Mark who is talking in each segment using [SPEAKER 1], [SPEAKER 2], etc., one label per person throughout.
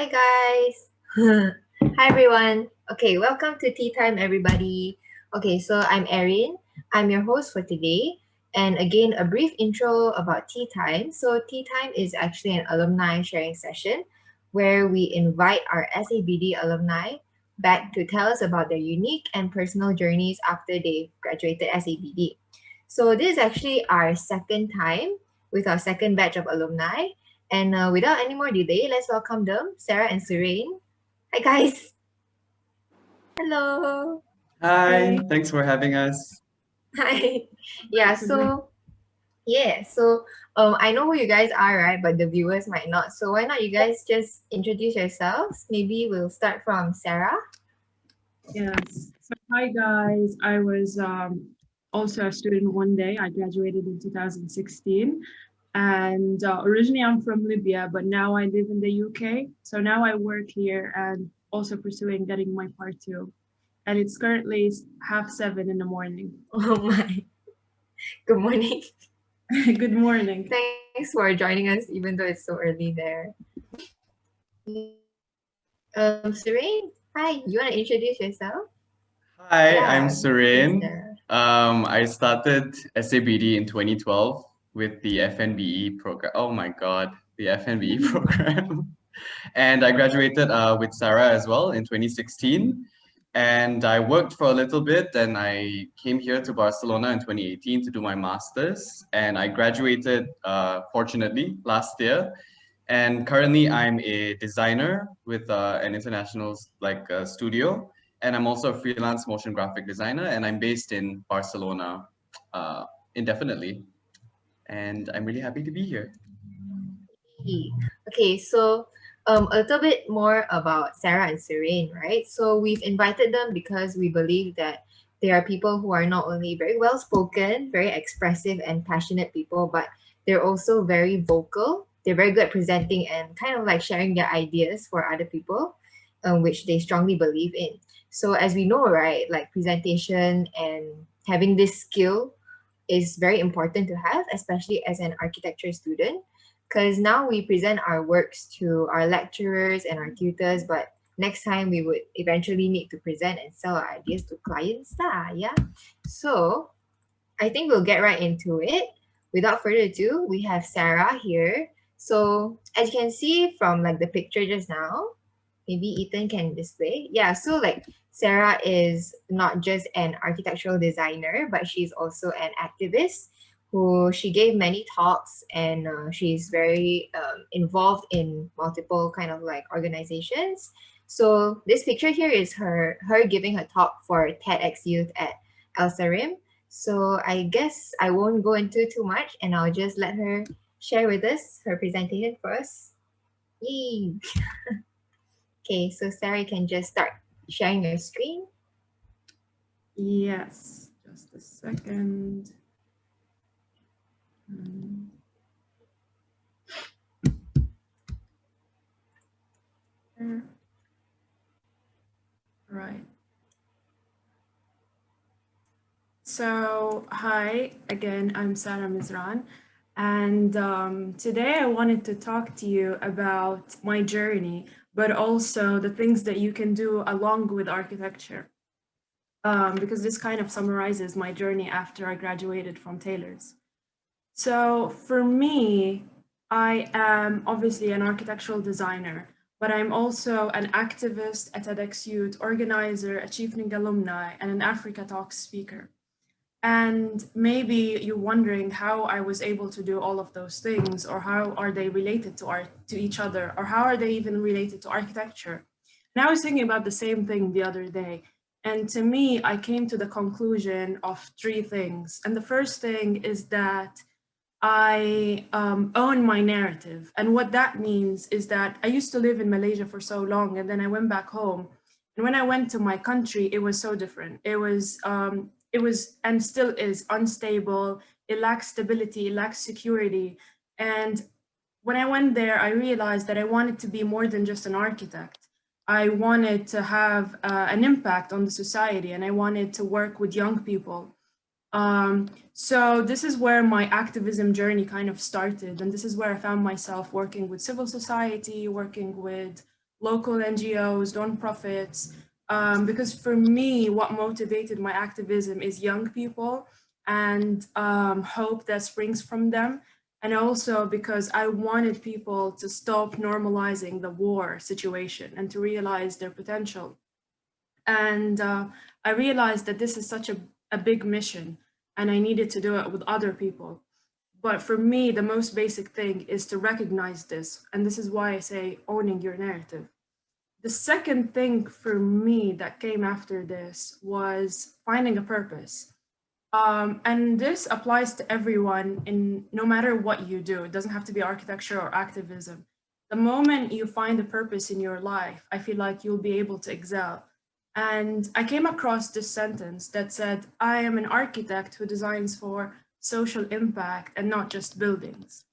[SPEAKER 1] guys. Hi everyone. Okay, welcome to Tea Time everybody. Okay, so I'm Erin. I'm your host for today. And again, a brief intro about Tea Time. So Tea Time is actually an alumni sharing session where we invite our SABD alumni back to tell us about their unique and personal journeys after they graduated SABD. So this is actually our second time with our second batch of alumni. And without any more delay, let's welcome them, Sarah and Surayyn. Hi, guys. Hello.
[SPEAKER 2] Hi,
[SPEAKER 3] Hey,
[SPEAKER 2] thanks for having us.
[SPEAKER 1] Hi. Yeah. I know who you guys are, right? But the viewers might not. So why not you guys just introduce yourselves? Maybe we'll start from Sarah.
[SPEAKER 3] yes. So, hi guys. I was also a student one day. I graduated in 2016. And originally I'm from Libya, but now I live in the UK. So now I work here and also pursuing getting my part two. And it's currently 6:30 in the morning.
[SPEAKER 1] Oh my. Good morning.
[SPEAKER 3] Good morning.
[SPEAKER 1] Thanks for joining us, even though it's so early there. Surayyn, hi. You want to introduce yourself?
[SPEAKER 2] Hi, I'm
[SPEAKER 1] Yeah, please,
[SPEAKER 2] Surayyn.
[SPEAKER 1] Sarah.
[SPEAKER 2] I started SABD in 2012 with the FNBE program. Oh my God, the FNBE program. And I graduated with Sarah as well in 2016. And I worked for a little bit, and I came here to Barcelona in 2018 to do my master's. And I graduated, fortunately, last year. And currently, I'm a designer with an international studio, and I'm also a freelance motion graphic designer. And I'm based in Barcelona uh, indefinitely. And I'm really happy to be here.
[SPEAKER 1] Okay, so a little bit more about Sarah and Surayyn, right? So we've invited them because we believe that they are people who are not only very well spoken, very expressive and passionate people, but they're also very vocal. They're very good at presenting and kind of like sharing their ideas for other people, which they strongly believe in. So as we know, right, like presentation and having this skill is very important to have, especially as an architecture student, because now we present our works to our lecturers and our tutors, but next time we would eventually need to present and sell our ideas to clients. Yeah. So I think we'll get right into it. Without further ado, we have Sarah here. So as you can see from like the picture just now, maybe Ethan can display. Yeah, so like Sarah is not just an architectural designer, but she's also an activist who she gave many talks, and she's very involved in multiple kind of like organizations. So this picture here is her giving a talk for TEDx Youth at El Sarim. So I guess I won't go into too much, and I'll just let her share with us her presentation for us. Yay! Okay, so Sarah, you can just start sharing your screen.
[SPEAKER 3] Yes, just a second. Right. So, hi again, I'm Sarah Mizran, and today I wanted to talk to you about my journey, but also the things that you can do along with architecture, because this kind of summarizes my journey after I graduated from Taylor's. So, for me, I am obviously an architectural designer, but I'm also an activist, a TEDx Youth organizer, a Chevening alumni, and an Africa Talks speaker. And maybe you're wondering how I was able to do all of those things, or how are they related to to each other, or how are they even related to architecture? And I was thinking about the same thing the other day. And to me, I came to the conclusion of three things. And the first thing is that I own my narrative. And what that means is that I used to live in Malaysia for so long, and then I went back home. And when I went to my country, it was so different. It was and still is unstable. It lacks stability, it lacks security. And when I went there, I realized that I wanted to be more than just an architect. I wanted to have an impact on the society, and I wanted to work with young people. So this is where my activism journey kind of started, and this is where I found myself working with civil society, working with local NGOs, non-profits, because for me, what motivated my activism is young people and hope that springs from them. And also because I wanted people to stop normalizing the war situation and to realize their potential. And I realized that this is such a big mission and I needed to do it with other people. But for me, the most basic thing is to recognize this. And this is why I say owning your narrative. The second thing for me that came after this was finding a purpose. And this applies to everyone in no matter what you do. It doesn't have to be architecture or activism. The moment you find a purpose in your life, I feel like you'll be able to excel. And I came across this sentence that said, I am an architect who designs for social impact and not just buildings.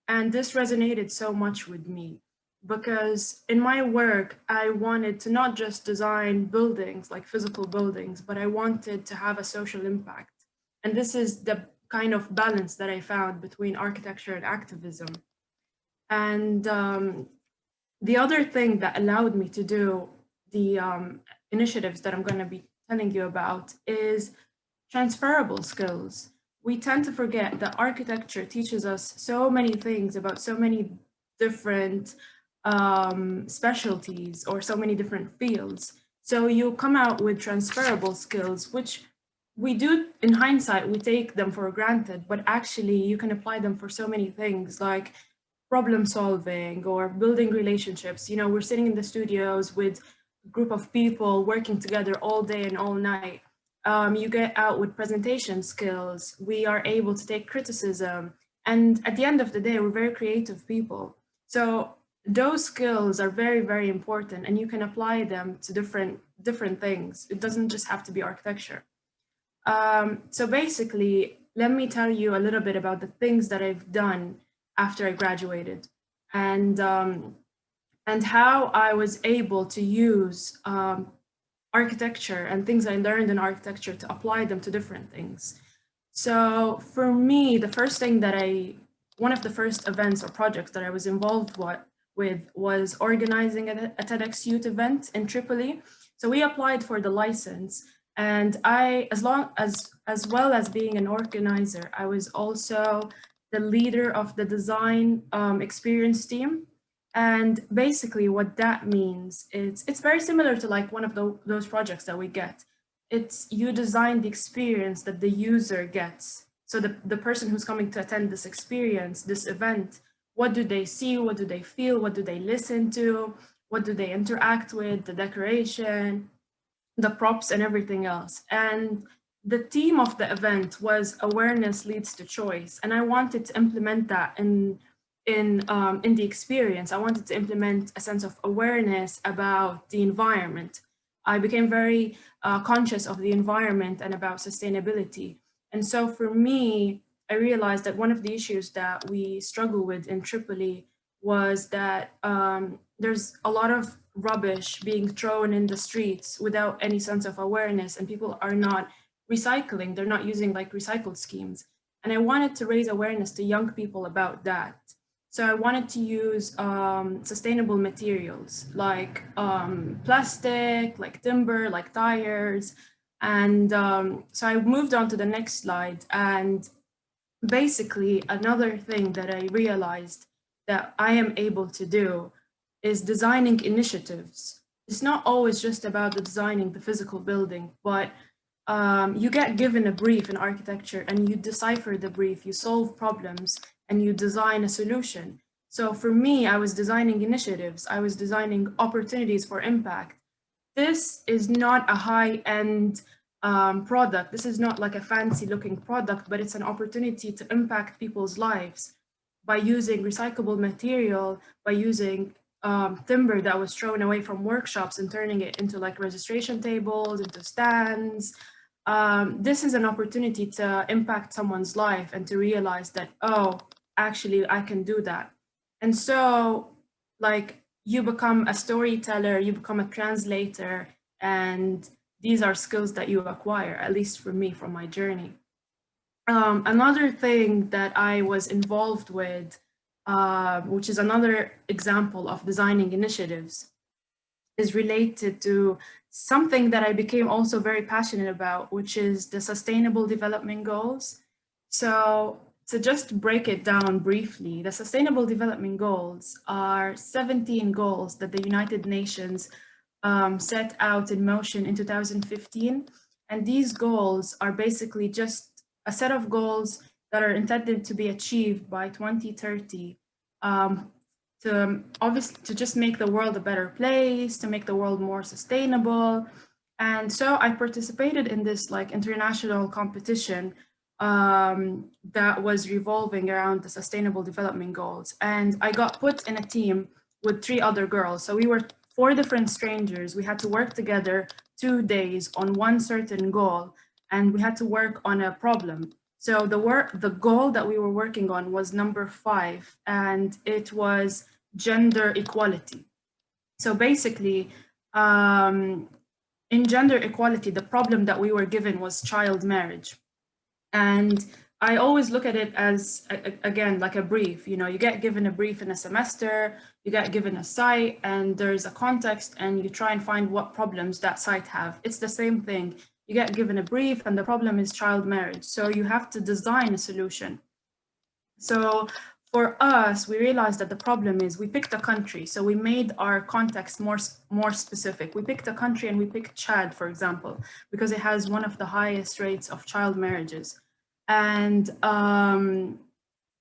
[SPEAKER 3] And this resonated so much with me because in my work, I wanted to not just design buildings, like physical buildings, but I wanted to have a social impact. And this is the kind of balance that I found between architecture and activism. And the other thing that allowed me to do the initiatives that I'm going to be telling you about is transferable skills. We tend to forget that architecture teaches us so many things about so many different specialties or so many different fields. So you come out with transferable skills, which we do in hindsight, we take them for granted, but actually you can apply them for so many things like problem solving or building relationships. You know, we're sitting in the studios with a group of people working together all day and all night. You get out with presentation skills. We are able to take criticism. And at the end of the day, we're very creative people. So those skills are very, very important and you can apply them to different things. It doesn't just have to be architecture. So basically, let me tell you a little bit about the things that I've done after I graduated, and how I was able to use architecture and things I learned in architecture to apply them to different things. So for me, one of the first events or projects that I was involved with was organizing a TEDx Youth event in Tripoli. So we applied for the license, and I, as well as being an organizer, I was also the leader of the design experience team. And basically what that means is it's very similar to like one of those projects that we get. It's you design the experience that the user gets. So the person who's coming to attend this experience, this event, what do they see? What do they feel? What do they listen to? What do they interact with? The decoration, the props and everything else. And the theme of the event was awareness leads to choice. And I wanted to implement that in the experience. I wanted to implement a sense of awareness about the environment. I became very conscious of the environment and about sustainability. And so for me, I realized that one of the issues that we struggle with in Tripoli was that there's a lot of rubbish being thrown in the streets without any sense of awareness, and people are not recycling. They're not using like recycled schemes. And I wanted to raise awareness to young people about that. So I wanted to use sustainable materials like plastic, like timber, like tires. And so I moved on to the next slide. And basically, another thing that I realized that I am able to do is designing initiatives. It's not always just about the designing the physical building, but you get given a brief in architecture and you decipher the brief, you solve problems, and you design a solution. So for me, I was designing initiatives, I was designing opportunities for impact. This is not a high-end product. This is not like a fancy looking product, but it's an opportunity to impact people's lives by using recyclable material, by using timber that was thrown away from workshops and turning it into like registration tables, into stands. This is an opportunity to impact someone's life and to realize that, oh, actually, I can do that. And so, like, you become a storyteller, you become a translator, and these are skills that you acquire, at least for me, from my journey. Another thing that I was involved with, which is another example of designing initiatives, is related to something that I became also very passionate about, which is the Sustainable Development Goals. So to just break it down briefly, the Sustainable Development Goals are 17 goals that the United Nations set out in motion in 2015. And these goals are basically just a set of goals that are intended to be achieved by 2030, to obviously to just make the world a better place, to make the world more sustainable. And so I participated in this like international competition that was revolving around the Sustainable Development Goals. And I got put in a team with 3 other girls. So we were 4 different strangers. We had to work together 2 days on one certain goal, and we had to work on a problem. So the goal that we were working on was number 5, and it was gender equality. So basically, in gender equality, the problem that we were given was child marriage. And I always look at it as, again, like a brief. You know, you get given a brief in a semester, you get given a site, and there's a context, and you try and find what problems that site have. It's the same thing. You get given a brief, and the problem is child marriage. So you have to design a solution. So for us, we realized that the problem is we picked a country. So we made our context more specific. We picked a country, and we picked Chad, for example, because it has one of the highest rates of child marriages. And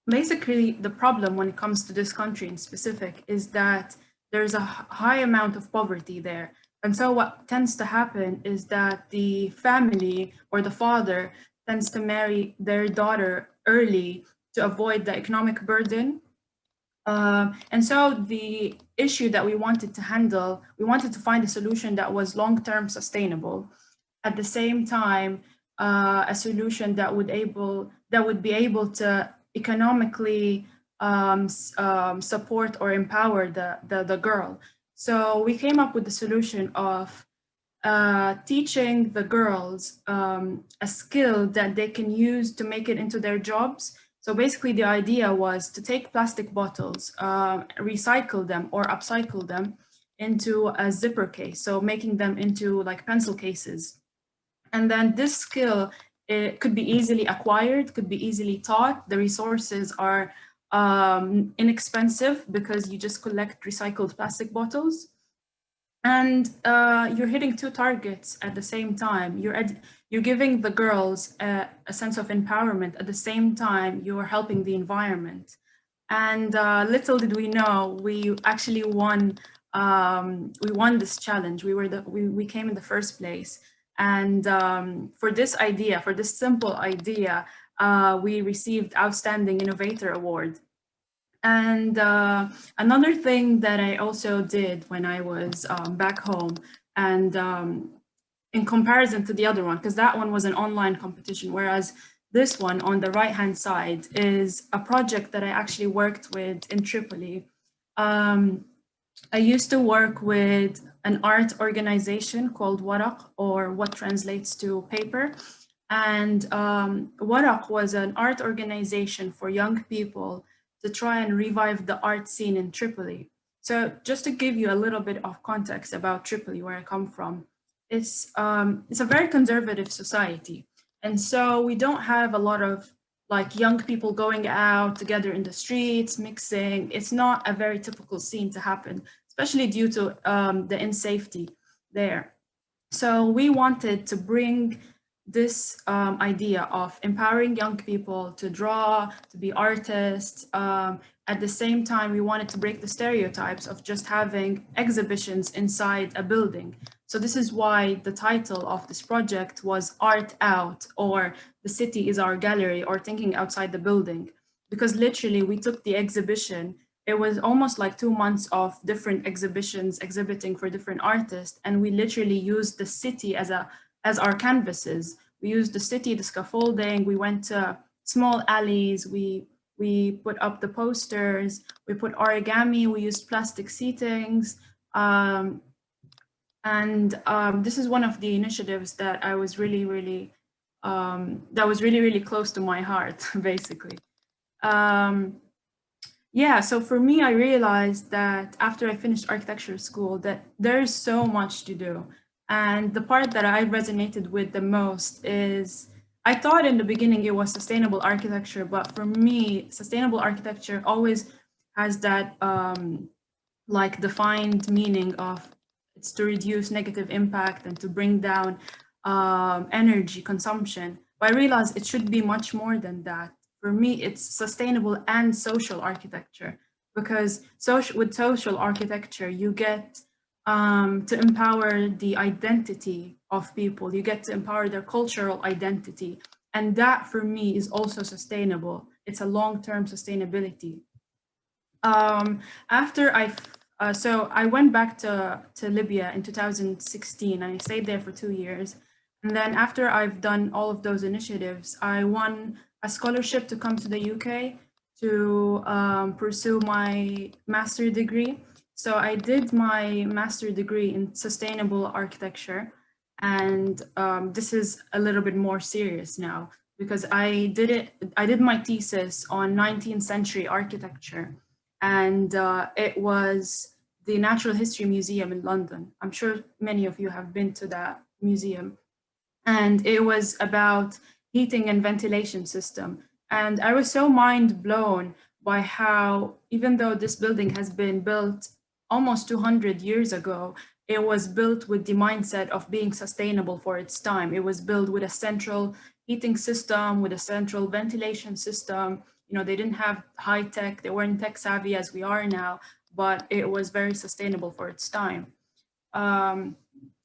[SPEAKER 3] basically, the problem when it comes to this country in specific is that there's a high amount of poverty there. And so what tends to happen is that the family or the father tends to marry their daughter early to avoid the economic burden. And so the issue that we wanted to handle, we wanted to find a solution that was long-term sustainable. At the same time, a solution that would be able to economically support or empower the girl. So we came up with the solution of teaching the girls a skill that they can use to make it into their jobs. So basically the idea was to take plastic bottles, recycle them or upcycle them into a zipper case. So making them into like pencil cases. And then this skill, it could be easily acquired, could be easily taught. The resources are inexpensive because you just collect recycled plastic bottles. And you're hitting 2 targets at the same time. You're giving the girls a sense of empowerment. At the same time, you're helping the environment. And little did we know, we actually won. We won this challenge. We came in the first place. And for this idea, for this simple idea, we received Outstanding Innovator Award. And another thing that I also did when I was back home, and in comparison to the other one, because that one was an online competition, whereas this one on the right-hand side is a project that I actually worked with in Tripoli. I used to work with an art organization called Waraq, or what translates to paper. And Waraq was an art organization for young people to try and revive the art scene in Tripoli. So just to give you a little bit of context about Tripoli, where I come from, it's a very conservative society. And so we don't have a lot of like young people going out together in the streets, mixing. It's not a very typical scene to happen, especially due to the insafety there. So we wanted to bring this idea of empowering young people to draw, to be artists. At the same time, we wanted to break the stereotypes of just having exhibitions inside a building. So this is why the title of this project was Art Out, or The City is Our Gallery, or Thinking Outside the Building. Because literally we took the exhibition, it was almost like 2 months of different exhibitions exhibiting for different artists. And we literally used the city as our canvases. We used the city, the scaffolding, we went to small alleys, we put up the posters, we put origami, we used plastic seatings. This is one of the initiatives that I was really close to my heart, basically. Yeah, so for me, I realized that after I finished architecture school, that there's so much to do. And the part that I resonated with the most is I thought in the beginning it was sustainable architecture, but for me, sustainable architecture always has that like defined meaning of it's to reduce negative impact and to bring down energy consumption. But I realized it should be much more than that. For me, it's sustainable and social architecture because with social architecture, you get to empower the identity of people. You get to empower their cultural identity. And that for me is also sustainable. It's a long-term sustainability. Um, after so I went back to Libya in 2016 and I stayed there for 2 years. And then after I've done all of those initiatives, I won a scholarship to come to the UK to pursue my master degree. So I did my master degree in sustainable architecture, and this is a little bit more serious now because I did my thesis on 19th century architecture, and it was the Natural History Museum in London. I'm sure many of you have been to that museum, and it was about heating and ventilation system. And I was so mind blown by how, even though this building has been built almost 200 years ago, it was built with the mindset of being sustainable for its time. It was built with a central heating system, with a central ventilation system. You know, they didn't have high tech, they weren't tech savvy as we are now, but it was very sustainable for its time. Um,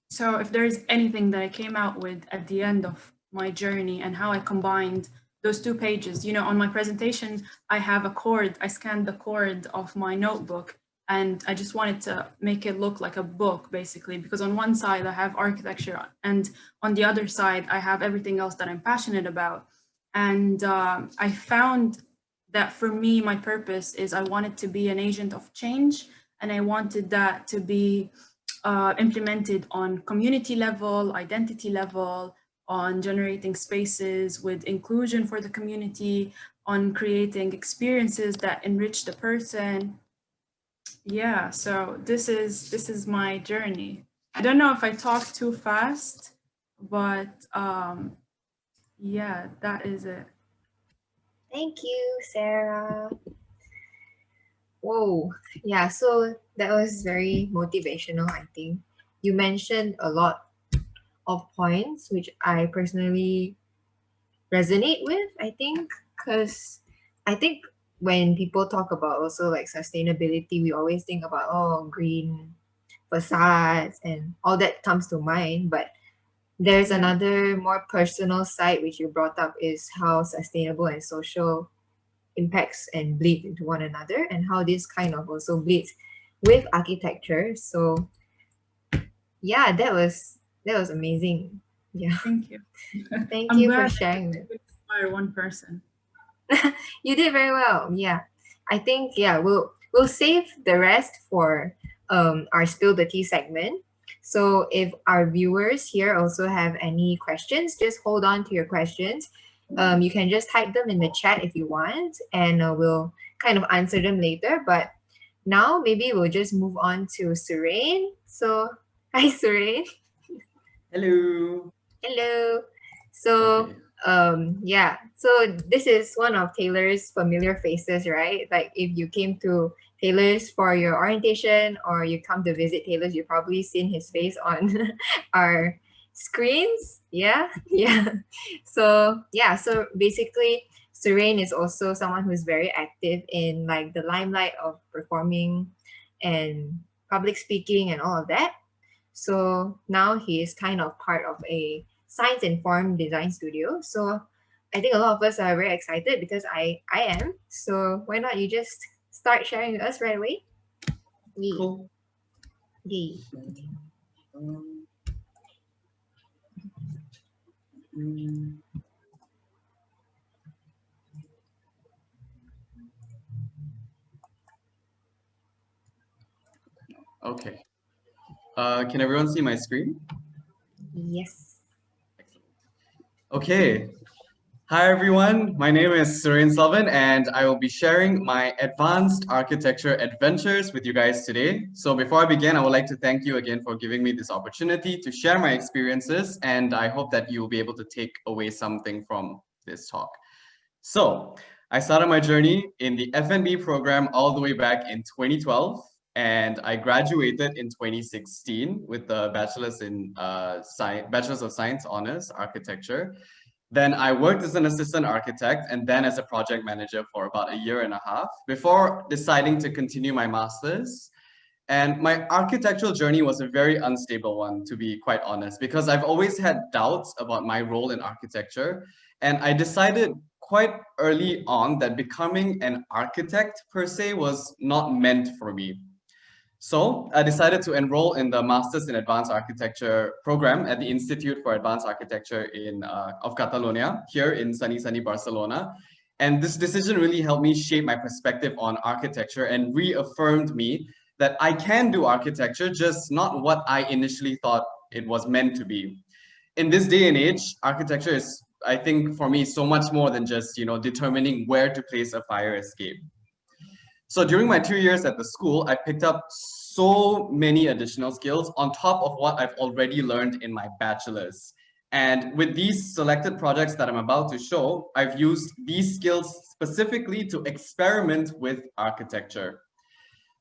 [SPEAKER 3] so if there's anything that I came out with at the end of my journey and how I combined those two pages, you know, on my presentation, I have a cord, I scanned the cord of my notebook, and I just wanted to make it look like a book basically, because on one side I have architecture and on the other side I have everything else that I'm passionate about. And I found that for me, my purpose is I wanted to be an agent of change, and I wanted that to be implemented on community level, identity level, on generating spaces with inclusion for the community, on creating experiences that enrich the person. Yeah, so this is my journey. I don't know if I talk too fast, but yeah, that is it.
[SPEAKER 1] Thank you, Sarah. Whoa. Yeah, so that was very motivational, I think. You mentioned a lot of points which I personally resonate with, I think, because I think when people talk about also like sustainability, we always think about, oh, green facades and all that comes to mind. But there's
[SPEAKER 3] Yeah.
[SPEAKER 1] another more personal side which you brought up is how sustainable and social impacts and bleed into one another, and how this kind of also bleeds with architecture. So yeah, that was amazing. Yeah.
[SPEAKER 3] Thank you.
[SPEAKER 1] Thank
[SPEAKER 3] I'm
[SPEAKER 1] you for
[SPEAKER 3] glad
[SPEAKER 1] sharing
[SPEAKER 3] I
[SPEAKER 1] that.
[SPEAKER 3] could inspire one person.
[SPEAKER 1] You did very well. Yeah. I think yeah, we'll save the rest for our spill the tea segment. So if our viewers here also have any questions, just hold on to your questions. You can just type them in the chat if you want, and we'll kind of answer them later. But now maybe we'll just move on to Surayyn. So hi Surayyn.
[SPEAKER 2] Hello.
[SPEAKER 1] Hello. So,
[SPEAKER 2] Okay.
[SPEAKER 1] yeah. So this is one of Taylor's familiar faces, right? Like if you came to Taylor's for your orientation or you come to visit Taylor's, you've probably seen his face on our screens. Yeah. Yeah. So, yeah. So basically, Surayyn is also someone who's very active in like the limelight of performing and public speaking and all of that. So now he is kind of part of a science informed design studio. So I think a lot of us are very excited because I am. So why not you just start sharing with us right away? Yay.
[SPEAKER 2] Cool.
[SPEAKER 1] Yay.
[SPEAKER 2] Um, mm, okay. Can everyone see my screen?
[SPEAKER 1] Yes.
[SPEAKER 2] Excellent. Okay. Hi everyone, my name is Surayyn Selvan and I will be sharing my advanced architecture adventures with you guys today. So before I begin, I would like to thank you again for giving me this opportunity to share my experiences, and I hope that you will be able to take away something from this talk. So I started my journey in the F&B program all the way back in 2012, and I graduated in 2016 with the Bachelor's of Science Honors Architecture. Then I worked as an assistant architect and then as a project manager for about a year and a half before deciding to continue my master's. And my architectural journey was a very unstable one, to be quite honest, because I've always had doubts about my role in architecture. And I decided quite early on that becoming an architect per se was not meant for me. So I decided to enroll in the Masters in Advanced Architecture program at the Institute for Advanced Architecture of Catalonia here in sunny Barcelona. And this decision really helped me shape my perspective on architecture and reaffirmed me that I can do architecture, just not what I initially thought it was meant to be. In this day and age, architecture is, I think, for me, so much more than just, determining where to place a fire escape. So during my 2 years at the school, I picked up so many additional skills on top of what I've already learned in my bachelor's. And with these selected projects that I'm about to show, I've used these skills specifically to experiment with architecture.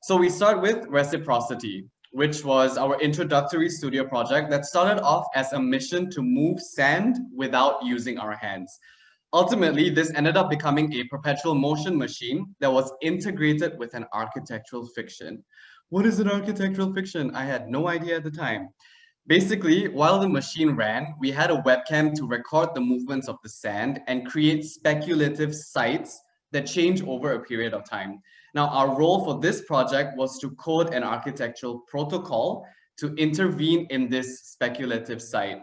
[SPEAKER 2] So we start with Reciprocity, which was our introductory studio project that started off as a mission to move sand without using our hands. Ultimately, this ended up becoming a perpetual motion machine that was integrated with an architectural fiction. What is an architectural fiction? I had no idea at the time. Basically, while the machine ran, we had a webcam to record the movements of the sand and create speculative sites that change over a period of time. Now, our role for this project was to code an architectural protocol to intervene in this speculative site.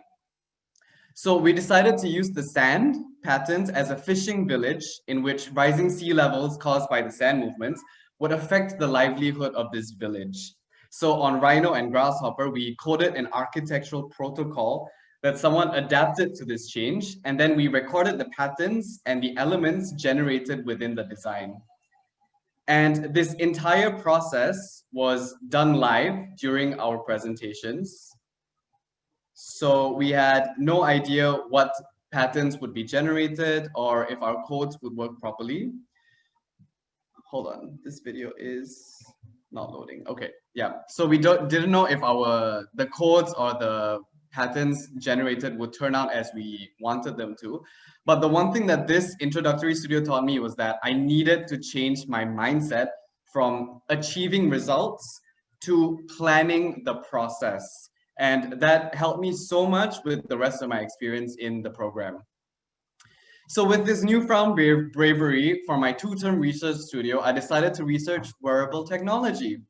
[SPEAKER 2] So we decided to use the sand patterns as a fishing village in which rising sea levels caused by the sand movements would affect the livelihood of this village. So on Rhino and Grasshopper, we coded an architectural protocol that someone adapted to this change, and then we recorded the patterns and the elements generated within the design. And this entire process was done live during our presentations. So we had no idea what patterns would be generated or if our codes would work properly. Hold on, this video is not loading. Okay, yeah. So we didn't know if the codes or the patterns generated would turn out as we wanted them to. But the one thing that this introductory studio taught me was that I needed to change my mindset from achieving results to planning the process. And that helped me so much with the rest of my experience in the program. So with this newfound bravery for my two-term research studio, I decided to research wearable technology.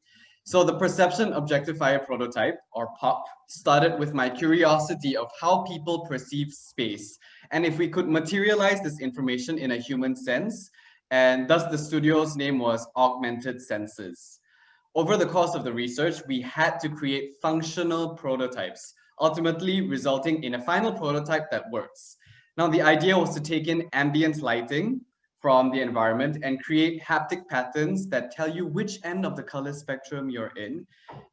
[SPEAKER 2] So the Perception Objectifier Prototype, or POP, started with my curiosity of how people perceive space, and if we could materialize this information in a human sense, and thus the studio's name was Augmented Senses. Over the course of the research, we had to create functional prototypes, ultimately resulting in a final prototype that works. Now, the idea was to take in ambient lighting from the environment and create haptic patterns that tell you which end of the color spectrum you're in.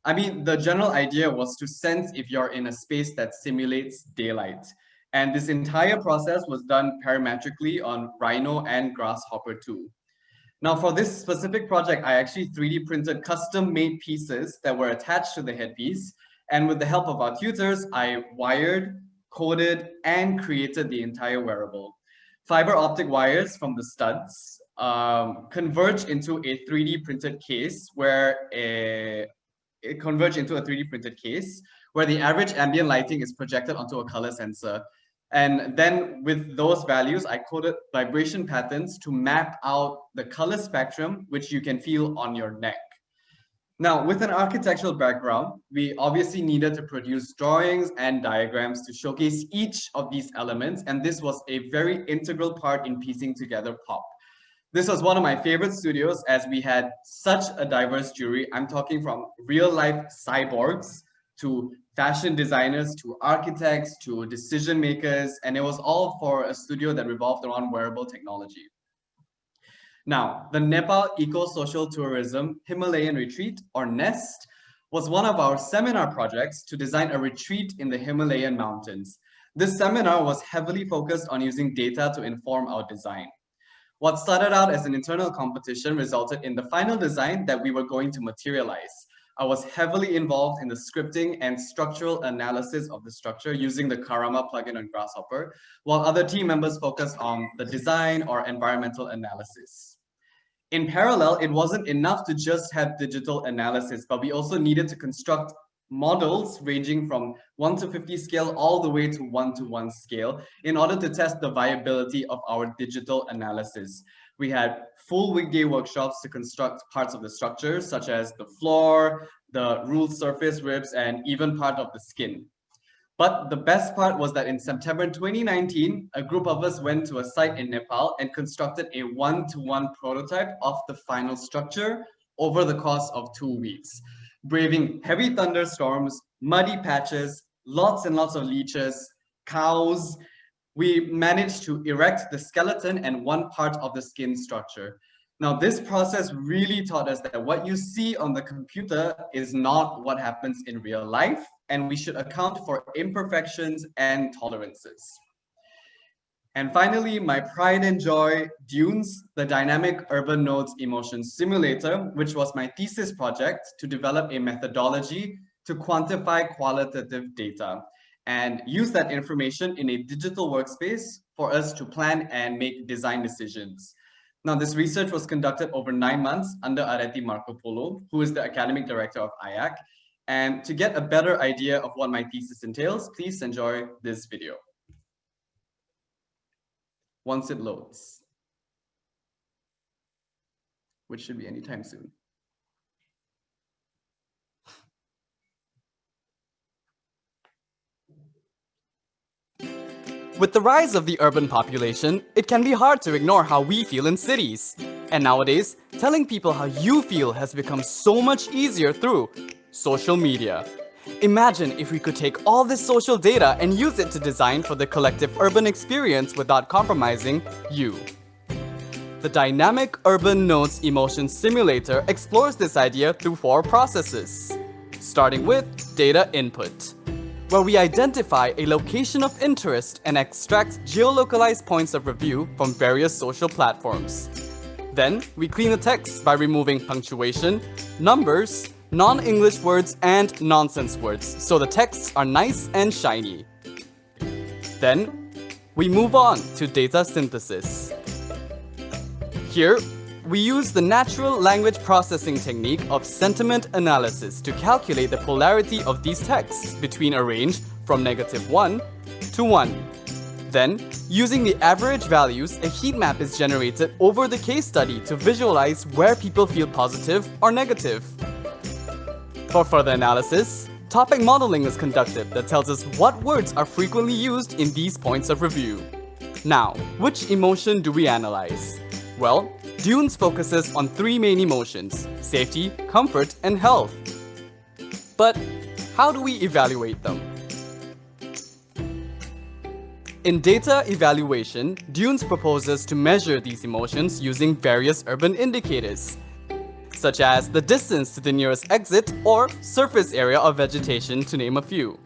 [SPEAKER 2] I mean, the general idea was to sense if you're in a space that simulates daylight. And this entire process was done parametrically on Rhino and Grasshopper too. Now for this specific project, I actually 3D printed custom-made pieces that were attached to the headpiece. And with the help of our tutors, I wired, coded, and created the entire wearable. Fiber optic wires from the studs converge into a 3D printed case it converged into a 3D printed case where the average ambient lighting is projected onto a color sensor. And then with those values, I coded vibration patterns to map out the color spectrum, which you can feel on your neck. Now, with an architectural background, we obviously needed to produce drawings and diagrams to showcase each of these elements, and this was a very integral part in piecing together POP. This was one of my favorite studios as we had such a diverse jury. I'm talking from real life cyborgs to fashion designers, to architects, to decision makers, and it was all for a studio that revolved around wearable technology. Now, the Nepal Eco-Social Tourism Himalayan Retreat, or NEST, was one of our seminar projects to design a retreat in the Himalayan mountains. This seminar was heavily focused on using data to inform our design. What started out as an internal competition resulted in the final design that we were going to materialize. I was heavily involved in the scripting and structural analysis of the structure using the Karama plugin on Grasshopper, while other team members focused on the design or environmental analysis. In parallel, it wasn't enough to just have digital analysis, but we also needed to construct models ranging from 1 to 50 scale all the way to 1 to 1 scale in order to test the viability of our digital analysis. We had full weekday workshops to construct parts of the structure, such as the floor, the ruled surface ribs, and even part of the skin. But the best part was that in September 2019, a group of us went to a site in Nepal and constructed a 1-to-1 prototype of the final structure over the course of 2 weeks. Braving heavy thunderstorms, muddy patches, lots and lots of leeches, cows, we managed to erect the skeleton and one part of the skin structure. Now, this process really taught us that what you see on the computer is not what happens in real life, and we should account for imperfections and tolerances. And finally, my pride and joy, Dunes, the Dynamic Urban Nodes Emotion Simulator, which was my thesis project to develop a methodology to quantify qualitative data and use that information in a digital workspace for us to plan and make design decisions. Now, this research was conducted over 9 months under Areti Marco Polo, who is the academic director of IAC. And to get a better idea of what my thesis entails, please enjoy this video. Once it loads, which should be anytime soon.
[SPEAKER 4] With the rise of the urban population, it can be hard to ignore how we feel in cities. And nowadays, telling people how you feel has become so much easier through social media. Imagine if we could take all this social data and use it to design for the collective urban experience without compromising you. The Dynamic Urban Nodes Emotion Simulator explores this idea through 4 processes, starting with data input, where we identify a location of interest and extract geolocalized points of review from various social platforms. Then, we clean the text by removing punctuation, numbers, non-English words, and nonsense words, so the texts are nice and shiny. Then, we move on to data synthesis. Here, we use the natural language processing technique of sentiment analysis to calculate the polarity of these texts between a range from -1 to 1. Then, using the average values, a heat map is generated over the case study to visualize where people feel positive or negative. For further analysis, topic modeling is conducted that tells us what words are frequently used in these points of review. Now, which emotion do we analyze? Well, Dunes focuses on 3 main emotions: safety, comfort, and health. But how do we evaluate them? In data evaluation, Dunes proposes to measure these emotions using various urban indicators, such as the distance to the nearest exit or surface area of vegetation, to name a few.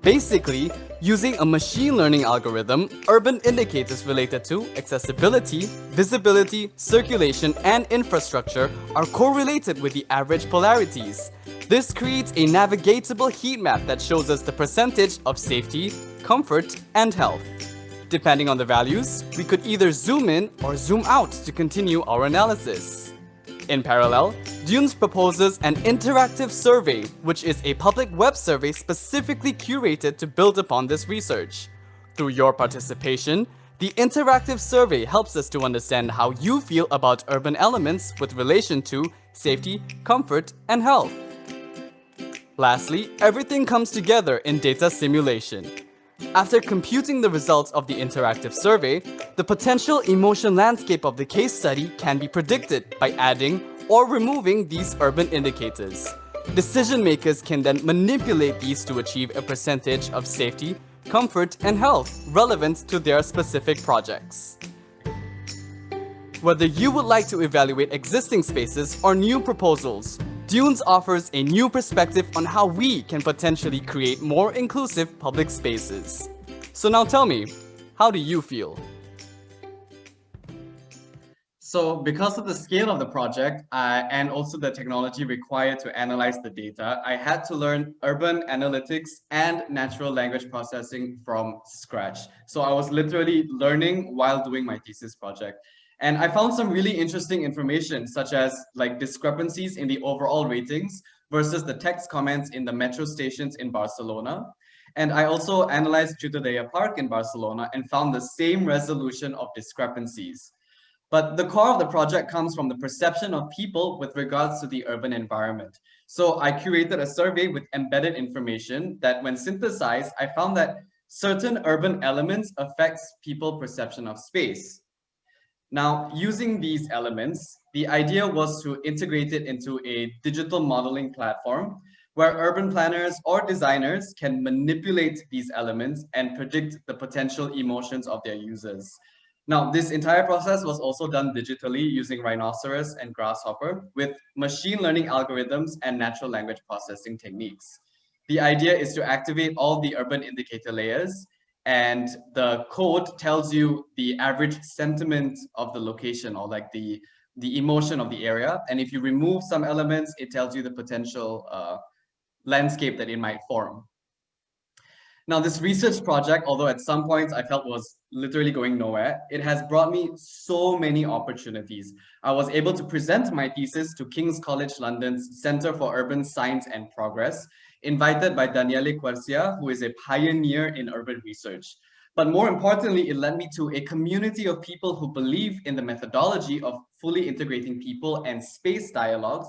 [SPEAKER 4] Basically, using a machine learning algorithm, urban indicators related to accessibility, visibility, circulation, and infrastructure are correlated with the average polarities. This creates a navigatable heat map that shows us the percentage of safety, comfort, and health. Depending on the values, we could either zoom in or zoom out to continue our analysis. In parallel, Dunes proposes an interactive survey, which is a public web survey specifically curated to build upon this research. Through your participation, the interactive survey helps us to understand how you feel about urban elements with relation to safety, comfort, and health. Lastly, everything comes together in data simulation. After computing the results of the interactive survey, the potential emotion landscape of the case study can be predicted by adding or removing these urban indicators. Decision makers can then manipulate these to achieve a percentage of safety, comfort, and health relevant to their specific projects. Whether you would like to evaluate existing spaces or new proposals, Dunes offers a new perspective on how we can potentially create more inclusive public spaces. So now tell me, how do you feel?
[SPEAKER 2] So because of the scale of the project and also the technology required to analyze the data, I had to learn urban analytics and natural language processing from scratch. So I was literally learning while doing my thesis project. And I found some really interesting information, such as like discrepancies in the overall ratings versus the text comments in the metro stations in Barcelona. And I also analyzed Ciutadella Park in Barcelona and found the same resolution of discrepancies. But the core of the project comes from the perception of people with regards to the urban environment. So I curated a survey with embedded information that when synthesized, I found that certain urban elements affects people's perception of space. Now, using these elements, the idea was to integrate it into a digital modeling platform where urban planners or designers can manipulate these elements and predict the potential emotions of their users. Now, this entire process was also done digitally using Rhinoceros and Grasshopper with machine learning algorithms and natural language processing techniques. The idea is to activate all the urban indicator layers, and the code tells you the average sentiment of the location or like the emotion of the area. And if you remove some elements, it tells you the potential landscape that it might form. Now, this research project, although at some points I felt was literally going nowhere, it has brought me so many opportunities. I was able to present my thesis to King's College London's Centre for Urban Science and Progress, invited by Daniele Quercia, who is a pioneer in urban research. But more importantly, it led me to a community of people who believe in the methodology of fully integrating people and space dialogues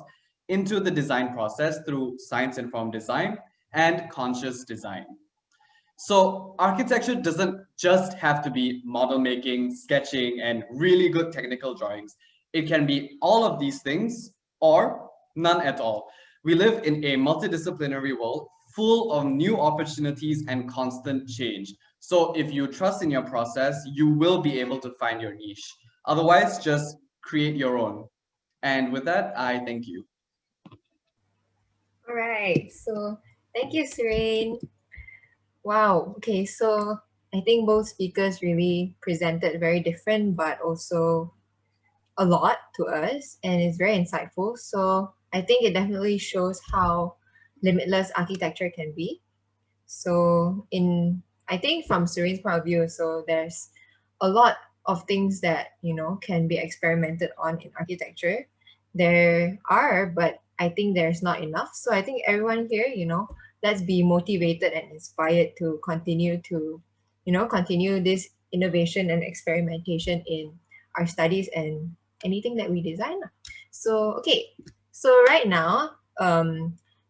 [SPEAKER 2] into the design process through science-informed design and conscious design. So architecture doesn't just have to be model making, sketching, and really good technical drawings. It can be all of these things or none at all. We live in a multidisciplinary world full of new opportunities and constant change. So if you trust in your process, you will be able to find your niche. Otherwise, just create your own. And with that, I thank you.
[SPEAKER 1] All right. So thank you, Surayyn. Wow. Okay. So I think both speakers really presented very different, but also a lot to us, and it's very insightful. So I think it definitely shows how limitless architecture can be. So I think from Surayyn's point of view, so there's a lot of things that can be experimented on in architecture. There are, but I think there's not enough. So I think everyone here, let's be motivated and inspired to continue this innovation and experimentation in our studies and anything that we design. So okay, so right now,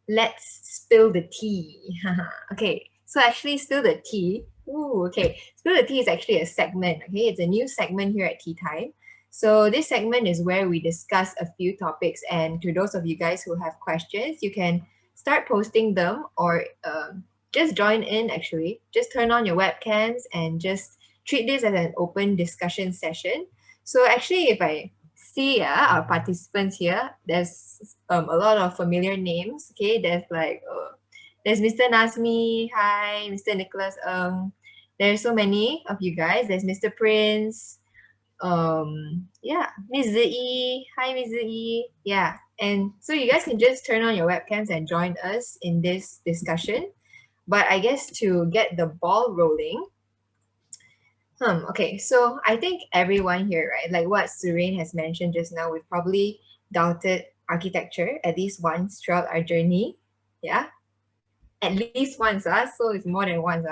[SPEAKER 1] let's spill the tea. Okay, so actually spill the tea. Ooh, okay. Spill the tea is actually a segment. Okay, it's a new segment here at Tea Time. So this segment is where we discuss a few topics, and to those of you guys who have questions, you can start posting them or just join in. Actually, just turn on your webcams and just treat this as an open discussion session. So actually, if I see our participants here, there's a lot of familiar names. Okay, there's Mr. Nazmi. Hi, Mr. Nicholas. There's so many of you guys. There's Mr. Prince. Yeah, Miss Zi. Hi, Miss Zi. Yeah, and so you guys can just turn on your webcams and join us in this discussion. But I guess to get the ball rolling, okay, so I think everyone here, right, like what Surayyn has mentioned just now, we've probably doubted architecture at least once throughout our journey. Yeah, at least once, so it's more than once.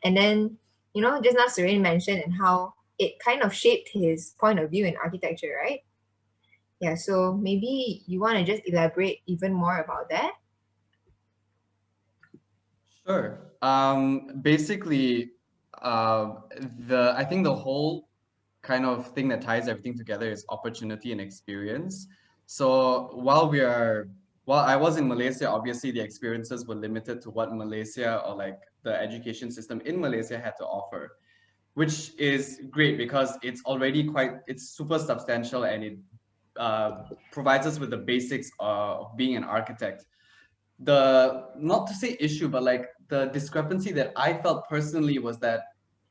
[SPEAKER 1] And then, just now Surayyn mentioned and how it kind of shaped his point of view in architecture, right? Yeah, so maybe you want to just elaborate even more about that?
[SPEAKER 2] Sure. Basically, I think the whole kind of thing that ties everything together is opportunity and experience. So while we are while I was in Malaysia, obviously the experiences were limited to what Malaysia or like the education system in Malaysia had to offer, which is great because it's super substantial and it provides us with the basics of being an architect. The not to say issue, but like the discrepancy that I felt personally was that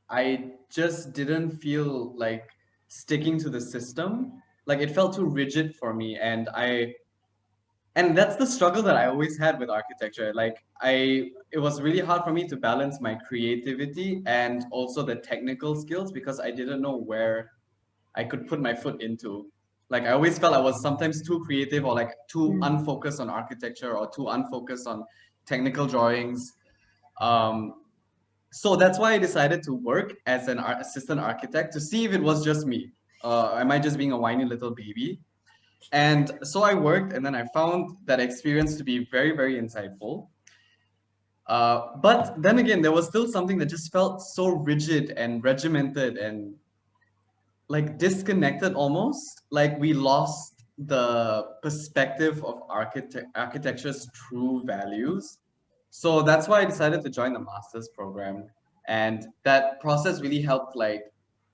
[SPEAKER 2] I just didn't feel like sticking to the system. Like it felt too rigid for me, and that's the struggle that I always had with architecture. It was really hard for me to balance my creativity and also the technical skills because I didn't know where I could put my foot into. Like I always felt I was sometimes too creative or like too
[SPEAKER 1] Mm.
[SPEAKER 2] unfocused on architecture or too unfocused on technical drawings. Um, so that's why I decided to work as an assistant architect to see if it was just me. Am I just being a whiny little baby? And so I worked, and then I found that experience to be very, very insightful. But then again, there was still something that just felt so rigid and regimented and like disconnected almost. Like we lost the perspective of architecture's true values. So that's why I decided to join the master's program. And that process really helped like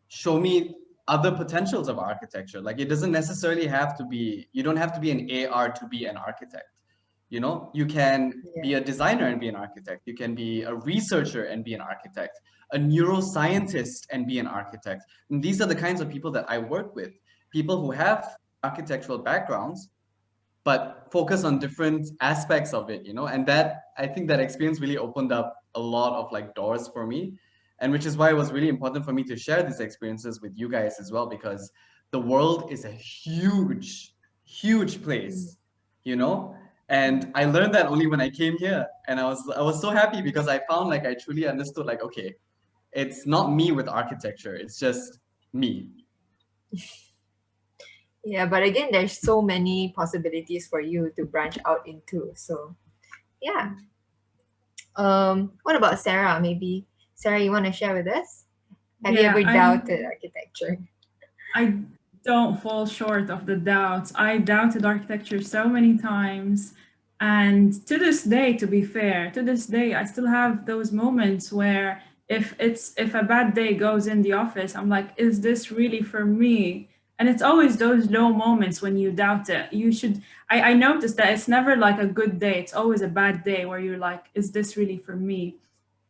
[SPEAKER 2] show me other potentials of architecture. Like it doesn't necessarily have to be, you don't have to be an AR to be an architect. You know, you can be
[SPEAKER 1] Yeah.
[SPEAKER 2] a designer and be an architect. You can be a researcher and be an architect, a neuroscientist and be an architect. And these are the kinds of people that I work with, people who have architectural backgrounds, but focus on different aspects of it, you know, and that I think that experience really opened up a lot of like doors for me, and which is why it was really important for me to share these experiences with you guys as well, because the world is a huge, huge
[SPEAKER 1] Mm.
[SPEAKER 2] place, you know, and I learned that only when I came here, and I was so happy because I found like I truly understood like, okay, it's not me with architecture, it's just me.
[SPEAKER 1] Yeah, but again, there's so many possibilities for you to branch out into. So yeah. What about Sarah? Maybe Sarah, you want to share with us? Have you
[SPEAKER 3] Yeah,
[SPEAKER 1] ever doubted architecture?
[SPEAKER 3] I don't fall short of the doubts. I doubted architecture so many times. And to this day, to be fair, to this day, I still have those moments where if a bad day goes in the office, I'm like, is this really for me? And it's always those low moments when you doubt it. I noticed that it's never like a good day. It's always a bad day where you're like, is this really for me?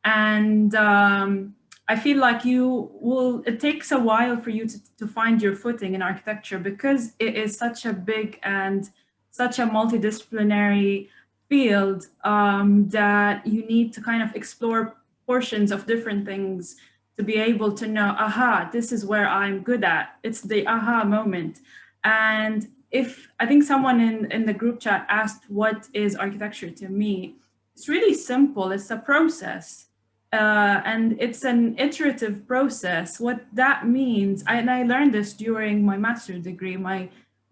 [SPEAKER 3] And I feel like it takes a while for you to find your footing in architecture because it is such a big and such a multidisciplinary field, that you need to kind of explore portions of different things to be able to know, aha, this is where I'm good at. It's the aha moment. And if I think someone in the group chat asked, what is architecture to me? It's really simple. It's a process, and it's an iterative process. What that means, and I learned this during my master's degree. My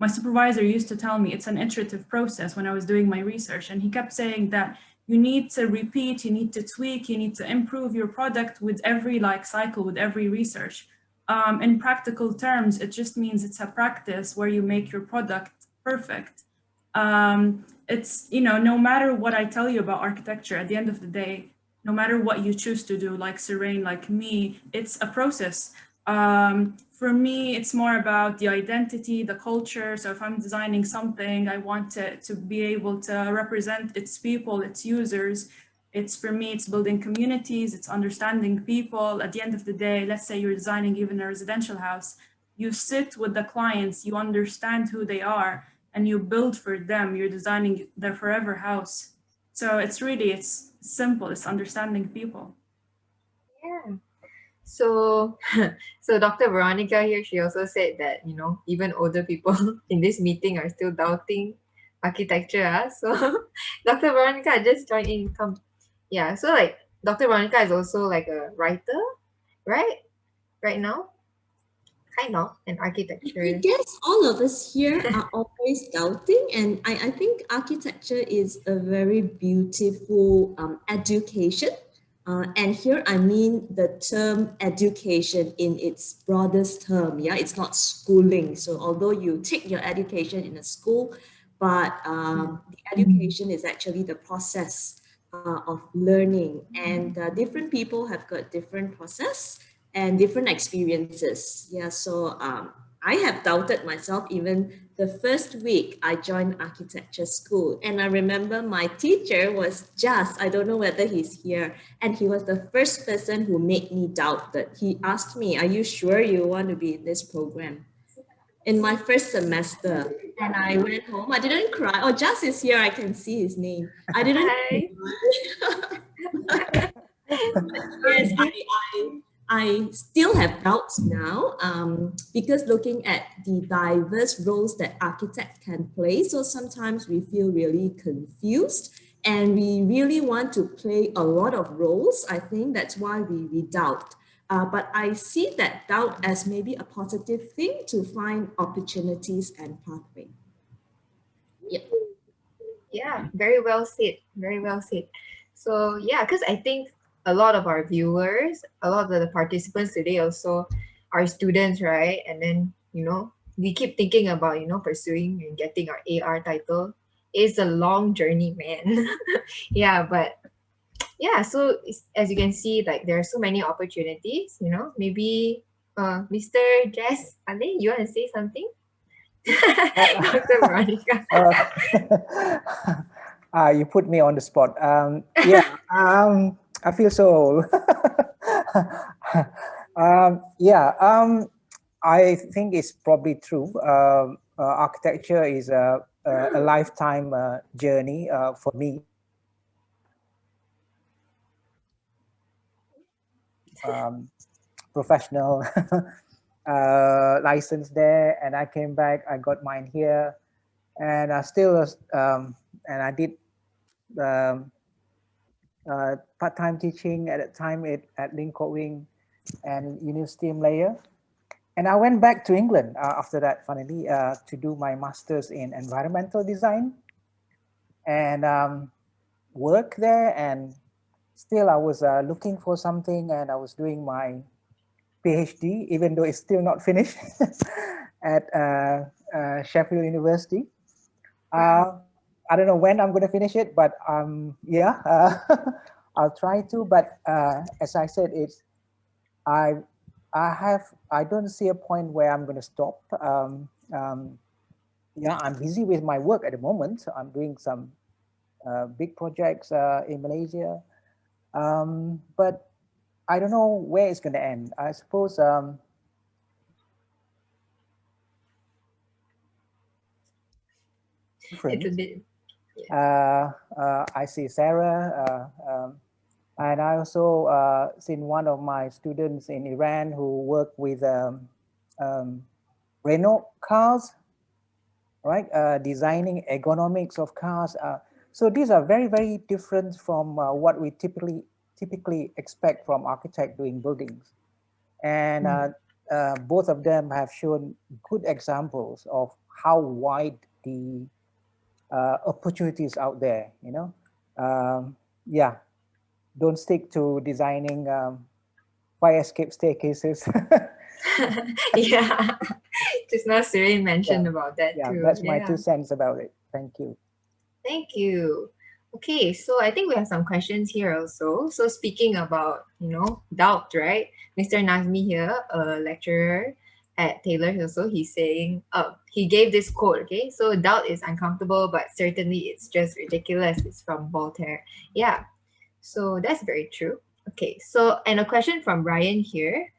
[SPEAKER 3] supervisor used to tell me it's an iterative process when I was doing my research, and he kept saying that you need to repeat, you need to tweak, you need to improve your product with every like cycle, with every research. In practical terms, it just means it's a practice where you make your product perfect. It's, no matter what I tell you about architecture, at the end of the day, no matter what you choose to do, like Surayyn, like me, it's a process. For me, it's more about the identity, the culture. So if I'm designing something, I want to be able to represent its people, its users. It's for me, it's building communities, it's understanding people. At the end of the day, let's say you're designing even a residential house, you sit with the clients, you understand who they are, and you build for them. You're designing their forever house. So it's simple. It's understanding people.
[SPEAKER 1] Yeah. So, so Dr. Veronica here, she also said that, even older people in this meeting are still doubting architecture. So, Dr. Veronica just joined in. Come. Yeah. So, like, Dr. Veronica is also like a writer, right? Right now, kind of, an
[SPEAKER 5] I
[SPEAKER 1] architecture.
[SPEAKER 5] guess all of us here are always doubting, and I think architecture is a very beautiful education. And here I mean the term education in its broadest term. Yeah, it's not schooling. So although you take your education in a school, but the education is actually the process of learning, and different people have got different process and different experiences. Yeah, so I have doubted myself even the first week I joined architecture school. And I remember my teacher was Jas, I don't know whether he's here, and he was the first person who made me doubt that. He asked me, are you sure you want to be in this program? In my first semester. And I went home. I didn't cry. Oh, Jas is here. I can see his name. I didn't
[SPEAKER 1] Hi.
[SPEAKER 5] cry. Yes, I still have doubts now because looking at the diverse roles that architects can play, so sometimes we feel really confused and we really want to play a lot of roles. I think that's why we doubt. But I see that doubt as maybe a positive thing to find opportunities and pathway. Yep.
[SPEAKER 1] Yeah, very well said. Very well said. So yeah, because I think a lot of our viewers, a lot of the participants today also are students, right? And then, we keep thinking about, pursuing and getting our AR title. It's a long journey, man. Yeah, but yeah, so as you can see, like there are so many opportunities, maybe Mr. Jess, Ale, you want to say something? Dr. Veronica.
[SPEAKER 6] You put me on the spot. I feel so old. I think it's probably true. Architecture is a lifetime journey for me. Professional license there, and I came back. I got mine here, and I still and I did part-time teaching at that time at Lincoln Wing and University of Malaya. And I went back to England after that, finally, to do my master's in environmental design and work there. And still I was looking for something, and I was doing my PhD, even though it's still not finished at Sheffield University. I don't know when I'm going to finish it, but I'll try to. But as I said, I don't see a point where I'm going to stop. I'm busy with my work at the moment. I'm doing some big projects in Malaysia, but I don't know where it's going to end. I suppose
[SPEAKER 1] It's a bit.
[SPEAKER 6] I see Sarah, and I also seen one of my students in Iran who work with Renault cars, right? Designing ergonomics of cars. So these are very, very different from what we typically expect from architect doing buildings. And both of them have shown good examples of how wide the opportunities out there, don't stick to designing fire escape staircases.
[SPEAKER 1] Yeah, just now Surayyn mentioned about that too.
[SPEAKER 6] That's my 2 cents about it. Thank you.
[SPEAKER 1] Thank you. Okay, so I think we have some questions here also. So speaking about, doubt, right? Mr. Nazmi here, a lecturer at Taylor also, he's saying, he gave this quote, okay? So doubt is uncomfortable, but certainly it's just ridiculous. It's from Voltaire. Yeah, so that's very true. Okay, so and a question from Ryan here.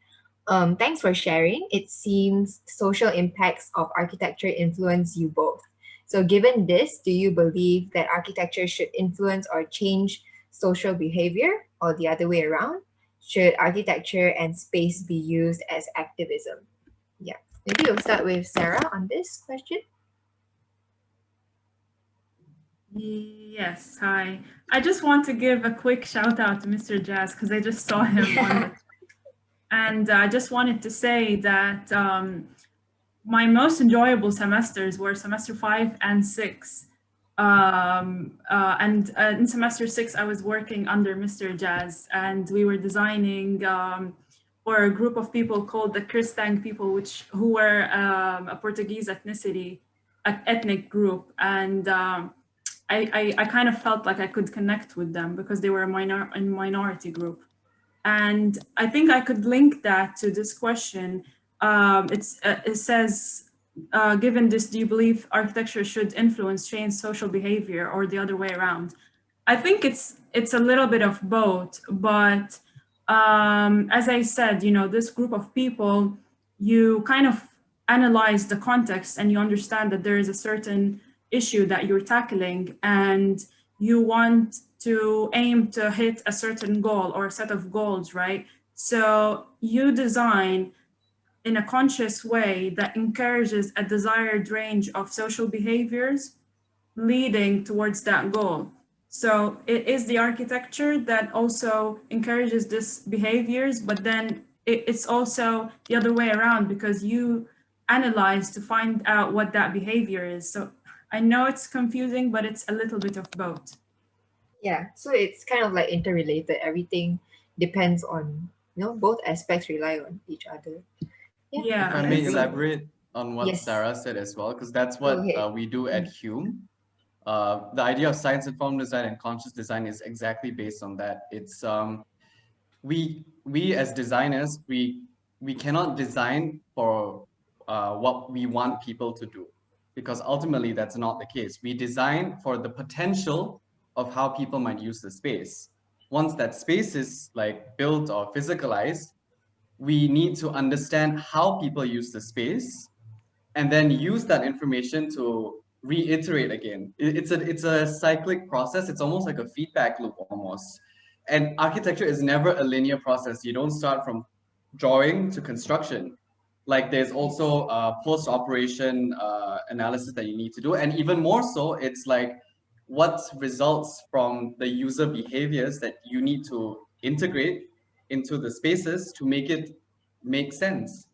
[SPEAKER 1] Thanks for sharing. It seems social impacts of architecture influence you both. So given this, do you believe that architecture should influence or change social behavior, or the other way around? Should architecture and space be used as activism? Yeah, maybe we'll start with Sarah on this question.
[SPEAKER 3] Yes, hi. I just want to give a quick shout out to Mr. Jazz because I just saw him on the and I just wanted to say that my most enjoyable semesters were semester 5 and 6. And in semester 6, I was working under Mr. Jazz, and we were designing for a group of people called the Kristang people, who were a Portuguese ethnicity. ethnic group, and I kind of felt like I could connect with them because they were a minority group. And I think I could link that to this question. It says, given this, do you believe architecture should influence change social behavior or the other way around? I think it's a little bit of both, but as I said, this group of people, you kind of analyze the context and you understand that there is a certain issue that you're tackling, and you want to aim to hit a certain goal or a set of goals, right? So you design in a conscious way that encourages a desired range of social behaviors leading towards that goal. So it is the architecture that also encourages these behaviors, but then it's also the other way around because you analyze to find out what that behavior is. So I know it's confusing, but it's a little bit of both.
[SPEAKER 1] Yeah, so it's kind of like interrelated. Everything depends on, both aspects rely on each other. Yeah,
[SPEAKER 2] If
[SPEAKER 3] Yeah,
[SPEAKER 2] I
[SPEAKER 1] I
[SPEAKER 2] may
[SPEAKER 1] agree.
[SPEAKER 2] elaborate on what
[SPEAKER 1] Yes,
[SPEAKER 2] Sarah said as well, because that's
[SPEAKER 1] go
[SPEAKER 2] what
[SPEAKER 1] ahead.
[SPEAKER 2] we do at Hume. The idea of science-informed design and conscious design is exactly based on that. It's we as designers, we cannot design for what we want people to do, because ultimately that's not the case. We design for the potential of how people might use the space. Once that space is like built or physicalized, we need to understand how people use the space and then use that information to reiterate again. It's a cyclic process. It's almost like a feedback loop almost. And architecture is never a linear process. You don't start from drawing to construction. Like there's also post-operation analysis that you need to do. And even more so, it's like what results from the user behaviors that you need to integrate into the spaces to make it make sense.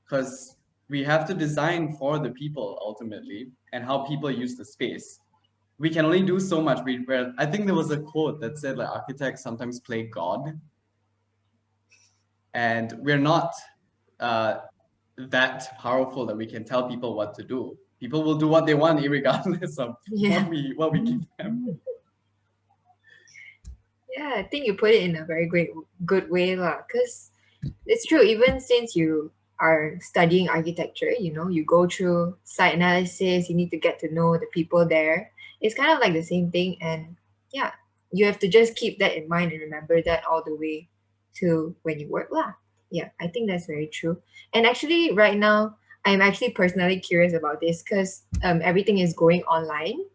[SPEAKER 2] Because we have to design for the people ultimately and how people use the space. We can only do so much. I think there was a quote that said like architects sometimes play God, and we're not uh, that powerful that we can tell people what to do. People will do what they want regardless of
[SPEAKER 1] Yeah.
[SPEAKER 2] what we give them.
[SPEAKER 1] Yeah, I think you put it in a very good way, lah. Because it's true, even since you are studying architecture, you go through site analysis, you need to get to know the people there. It's kind of like the same thing. And yeah, you have to just keep that in mind and remember that all the way to when you work, lah. Yeah, I think that's very true. And actually, right now, I'm actually personally curious about this because everything is going online.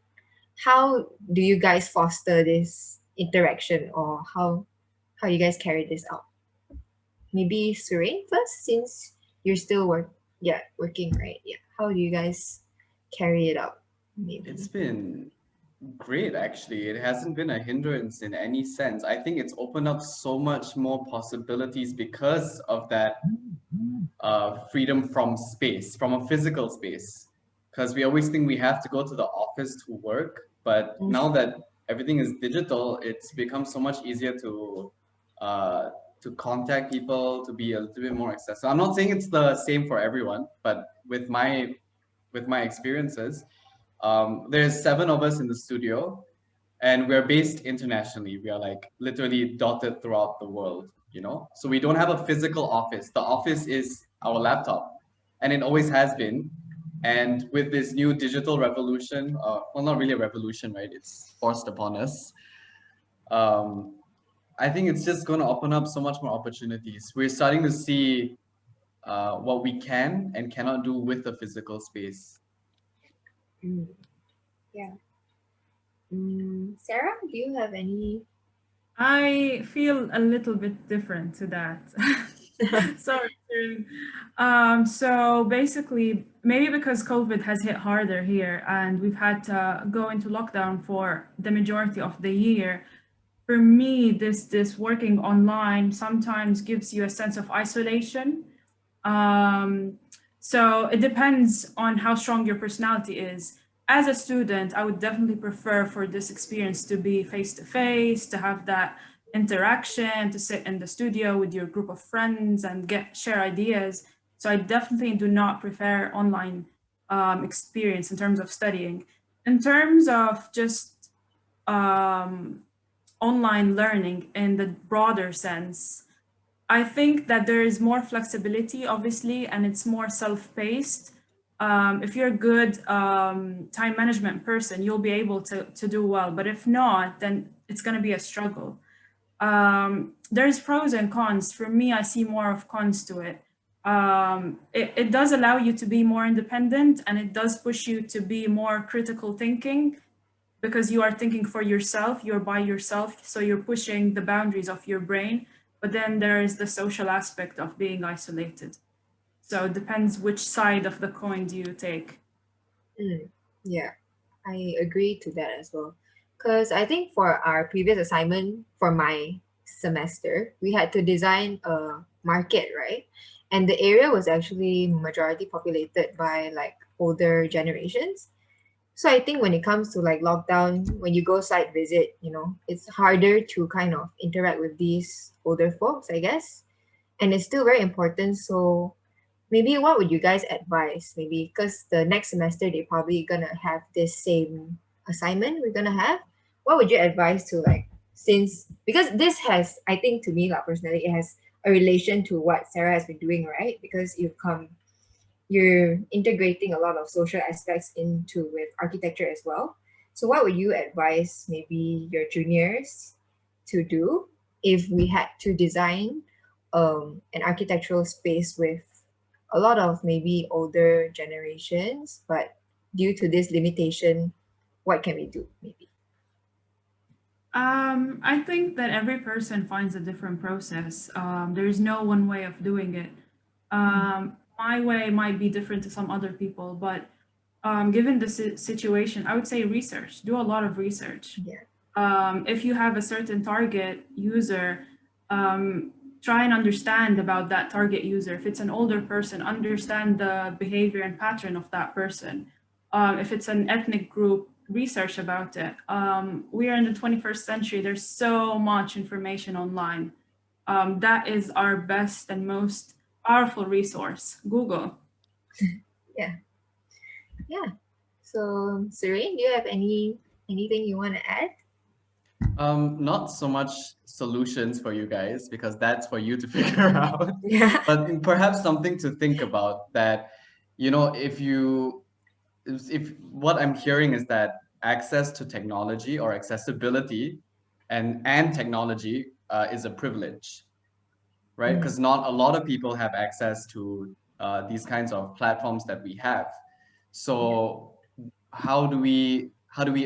[SPEAKER 1] How do you guys foster this interaction, or how you guys carry this out? Maybe Surayyn first, since you're still working, right? Yeah. How do you guys carry it out? Maybe.
[SPEAKER 2] It's been great, actually. It hasn't been a hindrance in any sense. I think it's opened up so much more possibilities because of that freedom from space, from a physical space. Because we always think we have to go to the office to work, but now that everything is digital, it's become so much easier uh, to contact people, to be a little bit more accessible. I'm not saying it's the same for everyone, but with my experiences, there's 7 of us in the studio, and we're based internationally. We are like literally dotted throughout the world, So we don't have a physical office. The office is our laptop, and it always has been. And with this new digital revolution, well, not really a revolution, right? It's forced upon us. Um, I think it's just going to open up so much more opportunities. We're starting to see what we can and cannot do with the physical space.
[SPEAKER 1] Yeah. Sarah, do you have any?
[SPEAKER 3] I feel a little bit different to that. Sorry. So basically, maybe because COVID has hit harder here and we've had to go into lockdown for the majority of the year, for me, this working online sometimes gives you a sense of isolation. Um, so it depends on how strong your personality is. As a student, I would definitely prefer for this experience to be face to face, to have that interaction, to sit in the studio with your group of friends and share ideas. So I definitely do not prefer online experience in terms of studying. In terms of just um, online learning in the broader sense, I think that there is more flexibility, obviously, and it's more self-paced. If you're a good time management person, you'll be able to do well. But if not, then it's going to be a struggle. There's pros and cons. For me, I see more of cons to it. It does allow you to be more independent, and it does push you to be more critical thinking because you are thinking for yourself, you're by yourself, so you're pushing the boundaries of your brain. But then there is the social aspect of being isolated. So it depends which side of the coin do you take.
[SPEAKER 1] Yeah, I agree to that as well. Because I think for our previous assignment for my semester, we had to design a market, right? And the area was actually majority populated by like older generations. So I think when it comes to like lockdown, when you go site visit, it's harder to kind of interact with these older folks, I guess. And it's still very important. So maybe what would you guys advise? Maybe because the next semester they probably gonna have this same assignment we're gonna have. What would you advise to like since because this has I think to me like personally it has a relation to what Sarah has been doing, right? Because you're integrating a lot of social aspects into with architecture as well. So what would you advise maybe your juniors to do if we had to design an architectural space with a lot of maybe older generations, but due to this limitation, what can we do maybe?
[SPEAKER 3] I think that every person finds a different process. There is no one way of doing it. My way might be different to some other people, but given the situation, I would say research. Do a lot of research.
[SPEAKER 1] Yeah.
[SPEAKER 3] If you have a certain target user, try and understand about that target user. If it's an older person, understand the behavior and pattern of that person. If it's an ethnic group, research about it. We are in the 21st century. There's so much information online. That is our best and most powerful resource, Google.
[SPEAKER 1] Yeah. So Surayyn, do you have anything you want to add?
[SPEAKER 2] Not so much solutions for you guys because that's for you to figure out.
[SPEAKER 1] Yeah.
[SPEAKER 2] But perhaps something to think about that, if what I'm hearing is that access to technology or accessibility and technology is a privilege, right? Because not a lot of people have access to these kinds of platforms that we have. So how do we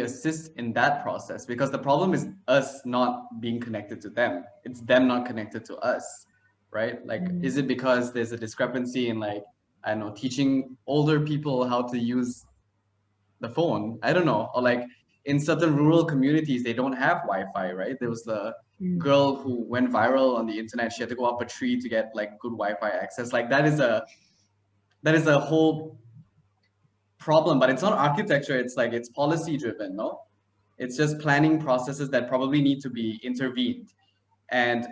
[SPEAKER 2] assist in that process? Because the problem is us not being connected to them. It's them not connected to us, right? Like, is it because there's a discrepancy in like, I don't know, teaching older people how to use the phone? I don't know. Or like in certain rural communities, they don't have Wi-Fi, right? There was the girl who went viral on the internet. She had to go up a tree to get like good Wi-Fi access. Like that is a whole problem, but it's not architecture. It's policy driven, no? It's just planning processes that probably need to be intervened. And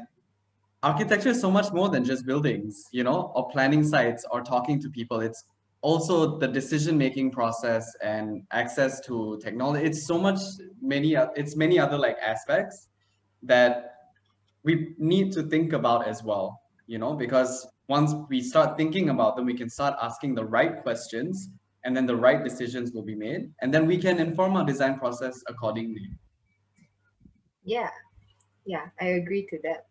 [SPEAKER 2] architecture is so much more than just buildings, or planning sites or talking to people. It's also the decision-making process and access to technology. It's so much it's many other like aspects that we need to think about as well, because once we start thinking about them, we can start asking the right questions and then the right decisions will be made. And then we can inform our design process accordingly.
[SPEAKER 1] Yeah. Yeah, I agree to that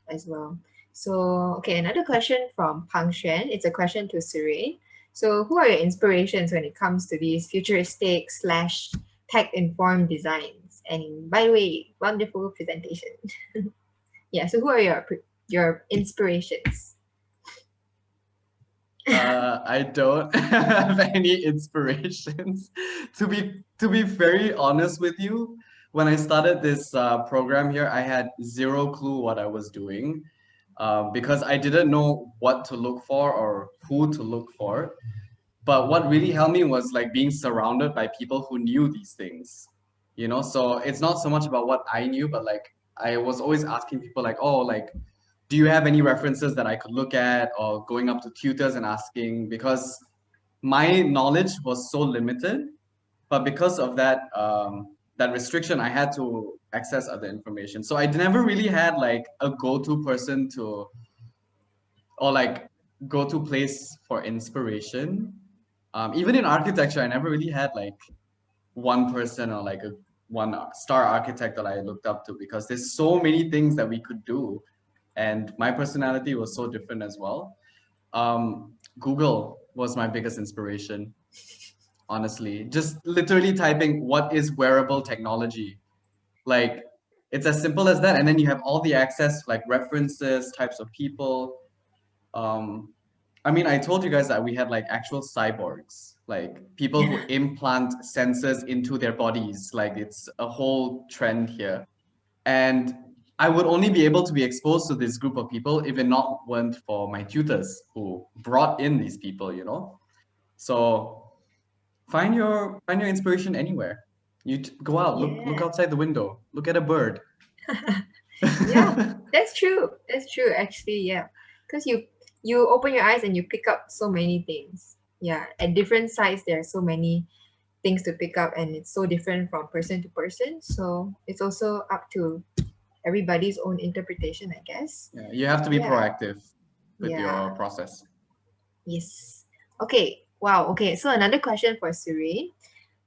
[SPEAKER 1] as well. So, okay, another question from Pang Xuan. It's a question to Surayyn. So, who are your inspirations when it comes to these futuristic slash tech informed designs? And by the way, wonderful presentation. Yeah. So, who are your inspirations?
[SPEAKER 2] I don't have any inspirations. To be very honest with you, when I started this program here, I had zero clue what I was doing, because I didn't know what to look for or who to look for. But what really helped me was like being surrounded by people who knew these things, So it's not so much about what I knew, but like I was always asking people like, oh, like, do you have any references that I could look at, or going up to tutors and asking, because my knowledge was so limited, but because of that that restriction, I had to access other information. So I never really had like a go-to person to, or like go-to place for inspiration. Even in architecture, I never really had like one person or like a one star architect that I looked up to, because there's so many things that we could do, and my personality was so different as well. Google was my biggest inspiration, honestly. Just literally typing what is wearable technology. Like, it's as simple as that. And then you have all the access, like references, types of people. Um, I mean, I told you guys that we had like actual cyborgs, like people who implant sensors into their bodies. Like, it's a whole trend here. And I would only be able to be exposed to this group of people if it not weren't for my tutors who brought in these people, you know? So find your inspiration anywhere. Go out, look
[SPEAKER 1] Yeah.
[SPEAKER 2] outside the window, look at a bird.
[SPEAKER 1] Yeah, that's true. That's true, actually. Yeah, because you open your eyes and you pick up so many things. Yeah, at different sites there are so many things to pick up, and it's so different from person to person. So it's also up to everybody's own interpretation, I guess.
[SPEAKER 2] Yeah, you have to be
[SPEAKER 1] Yeah.
[SPEAKER 2] proactive with
[SPEAKER 1] Yeah.
[SPEAKER 2] your process.
[SPEAKER 1] Yes. Okay. Wow. Okay. So another question for Surayyn.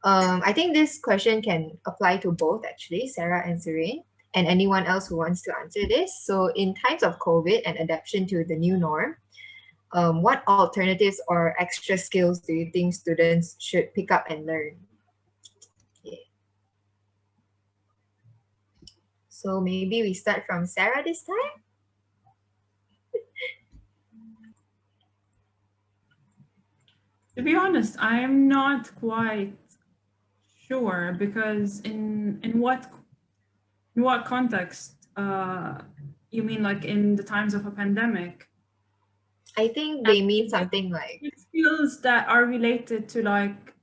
[SPEAKER 1] I think this question can apply to both actually, Sarah and Surayyn, and anyone else who wants to answer this. So, in times of COVID and adaptation to the new norm, what alternatives or extra skills do you think students should pick up and learn? Yeah. So maybe we start from Sarah this time.
[SPEAKER 3] To be honest, I'm not quite sure because in what context you mean, like in the times of a pandemic?
[SPEAKER 1] I think they mean something like,
[SPEAKER 3] Skills that are related to like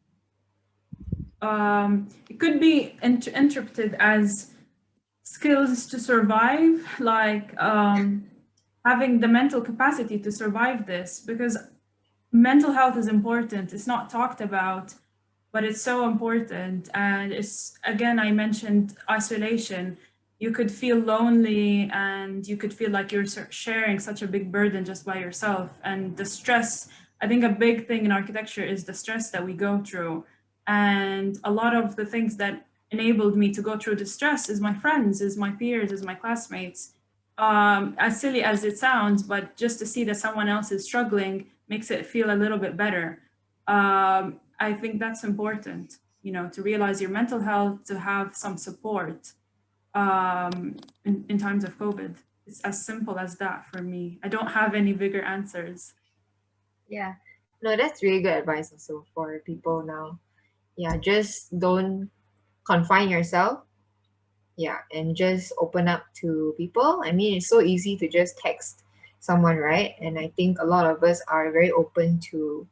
[SPEAKER 3] it could be interpreted as skills to survive, like having the mental capacity to survive this, because mental health is important. It's not talked about, but it's so important. And it's, again, I mentioned isolation. You could feel lonely and you could feel like you're sharing such a big burden just by yourself. And the stress, I think a big thing in architecture is the stress that we go through. And a lot of the things that enabled me to go through the stress is my friends, is my peers, is my classmates. As silly as it sounds, but just to see that someone else is struggling makes it feel a little bit better. I think that's important, to realize your mental health, to have some support in times of COVID. It's as simple as that for me. I don't have any bigger answers.
[SPEAKER 1] yeah. No, that's really good advice also for people now. Yeah, just don't confine yourself. Yeah, and just open up to people. I mean, it's so easy to just text someone, right? And I think a lot of us are very open to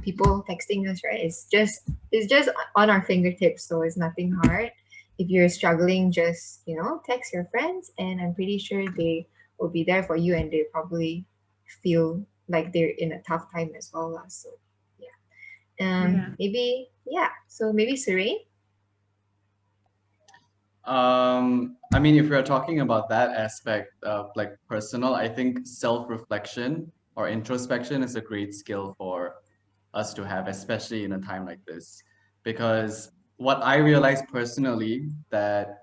[SPEAKER 1] people texting us, right? It's just on our fingertips, so it's nothing hard. If you're struggling, just text your friends, and I'm pretty sure they will be there for you, and they probably feel like they're in a tough time as well. So yeah.
[SPEAKER 3] Yeah.
[SPEAKER 1] Maybe, yeah. So maybe Surayyn.
[SPEAKER 2] I mean, if we're talking about that aspect of like personal, I think self-reflection or introspection is a great skill for us to have, especially in a time like this. Because what I realized personally that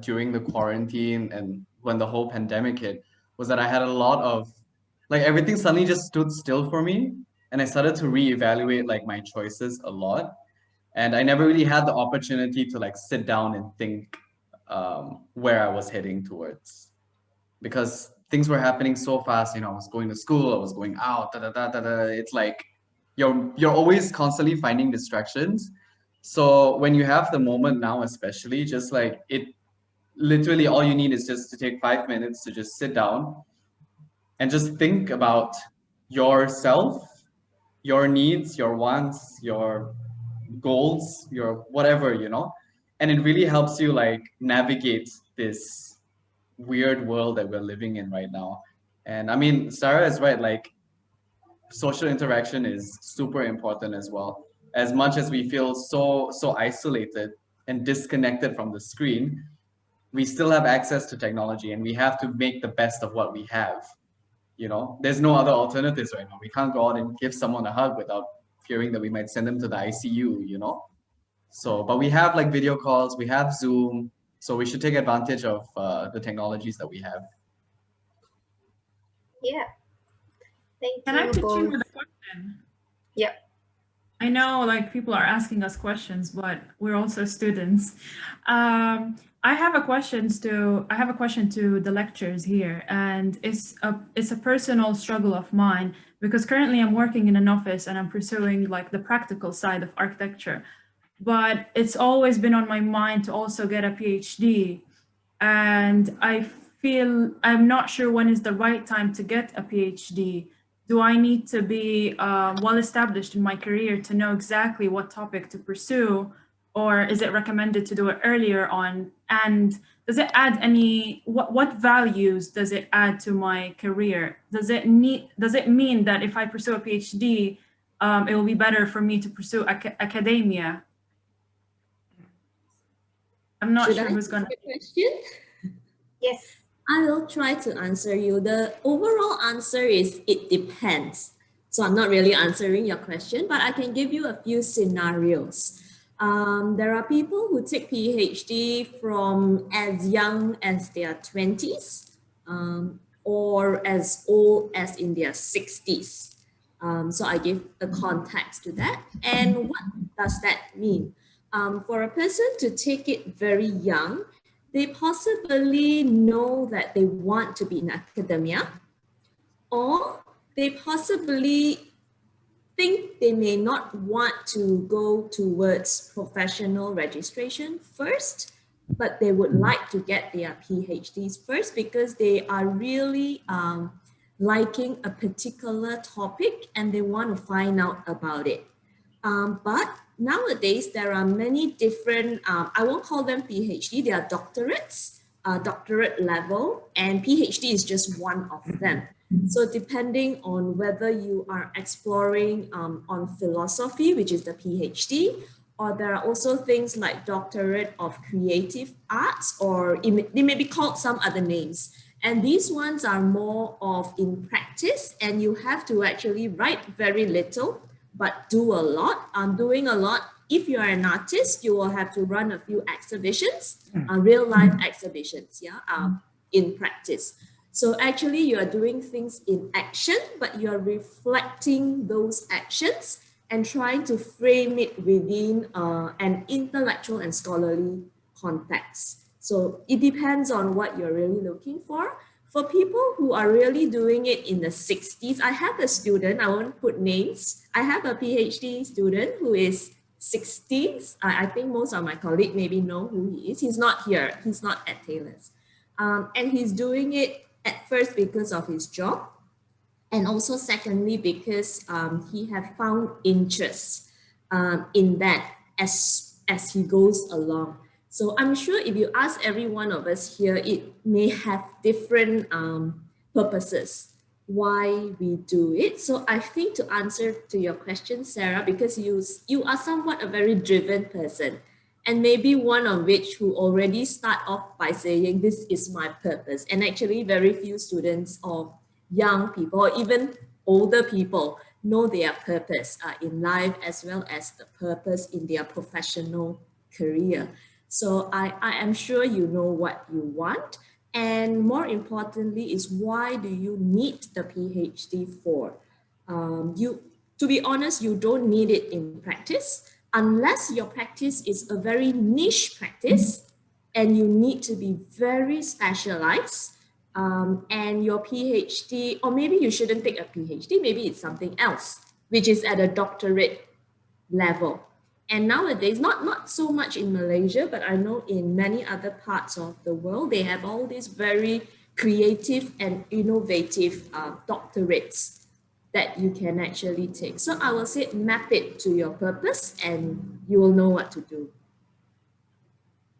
[SPEAKER 2] during the quarantine and when the whole pandemic hit was that I had a lot of like everything suddenly just stood still for me, and I started to reevaluate like my choices a lot. And I never really had the opportunity to like sit down and think where I was heading towards, because things were happening so fast. I was going to school, I was going out, da, da, da, da, da. It's like you're always constantly finding distractions. So when you have the moment now, especially, just like it, literally all you need is just to take 5 minutes to just sit down and just think about yourself, your needs, your wants, your goals, your whatever, and it really helps you like navigate this weird world that we're living in right now. And I mean, Sarah is right, like social interaction is super important as well. As much as we feel so isolated and disconnected from the screen, we still have access to technology, and we have to make the best of what we have. You know, there's no other alternatives right now. We can't go out and give someone a hug without fearing that we might send them to the ICU, you know? So, but we have like video calls, we have Zoom, so we should take advantage of the technologies that we have.
[SPEAKER 1] Yeah. Thank
[SPEAKER 3] Can I
[SPEAKER 1] you
[SPEAKER 3] pitch in
[SPEAKER 1] both.
[SPEAKER 3] with a question?
[SPEAKER 1] Yep.
[SPEAKER 3] I know like people are asking us questions, but we're also students. I have a question to the lecturers here, and it's a personal struggle of mine because currently I'm working in an office and I'm pursuing like the practical side of architecture, but it's always been on my mind to also get a PhD, and I feel I'm not sure when is the right time to get a PhD. Do I need to be well established in my career to know exactly what topic to pursue, or is it recommended to do it earlier on? And does it add any, what values does it add to my career? Does it mean that if I pursue a PhD, it will be better for me to pursue academia? I'm not
[SPEAKER 5] Should
[SPEAKER 3] sure
[SPEAKER 5] I
[SPEAKER 3] who's
[SPEAKER 5] answer
[SPEAKER 3] gonna.
[SPEAKER 5] your question?
[SPEAKER 1] Yes.
[SPEAKER 5] I will try to answer you. The overall answer is it depends. So I'm not really answering your question, but I can give you a few scenarios. There are people who take PhD from as young as their 20s or as old as in their 60s. So I give a context to that. And what does that mean? For a person to take it very young, they possibly know that they want to be in academia, or they possibly think they may not want to go towards professional registration first, but they would like to get their PhDs first because they are really liking a particular topic and they want to find out about it. But nowadays, there are many different, I won't call them PhD, they are doctorates, doctorate level, and PhD is just one of them. So depending on whether you are exploring on philosophy, which is the PhD, or there are also things like doctorate of creative arts, or they may be called some other names. And these ones are more of in practice, and you have to actually write very little but do a lot. Doing a lot, if you are an artist, you will have to run a few exhibitions, real life exhibitions, in practice. So actually you are doing things in action, but you are reflecting those actions and trying to frame it within an intellectual and scholarly context. So it depends on what you're really looking for. For people who are really doing it in the 60s, I have a student, I won't put names. I have a PhD student who is 60s. I think most of my colleagues maybe know who he is. He's not here, he's not at Taylor's. And he's doing it at first because of his job, and also secondly because he have found interest in that as he goes along. So I'm sure if you ask every one of us here, it may have different purposes why we do it. So I think to answer to your question, Sarah, because you are somewhat a very driven person, and maybe one of which who already start off by saying this is my purpose, and actually very few students or young people or even older people know their purpose in life as well as the purpose in their professional career. So I am sure you know what you want, and more importantly is why do you need the PhD for? To be honest, you don't need it in practice unless your practice is a very niche practice and you need to be very specialized. And your PhD, or maybe you shouldn't take a PhD, maybe it's something else, which is at a doctorate level. And nowadays, not so much in Malaysia, but I know in many other parts of the world, they have all these very creative and innovative doctorates that you can actually take. So I will say map it to your purpose and you will know what to do.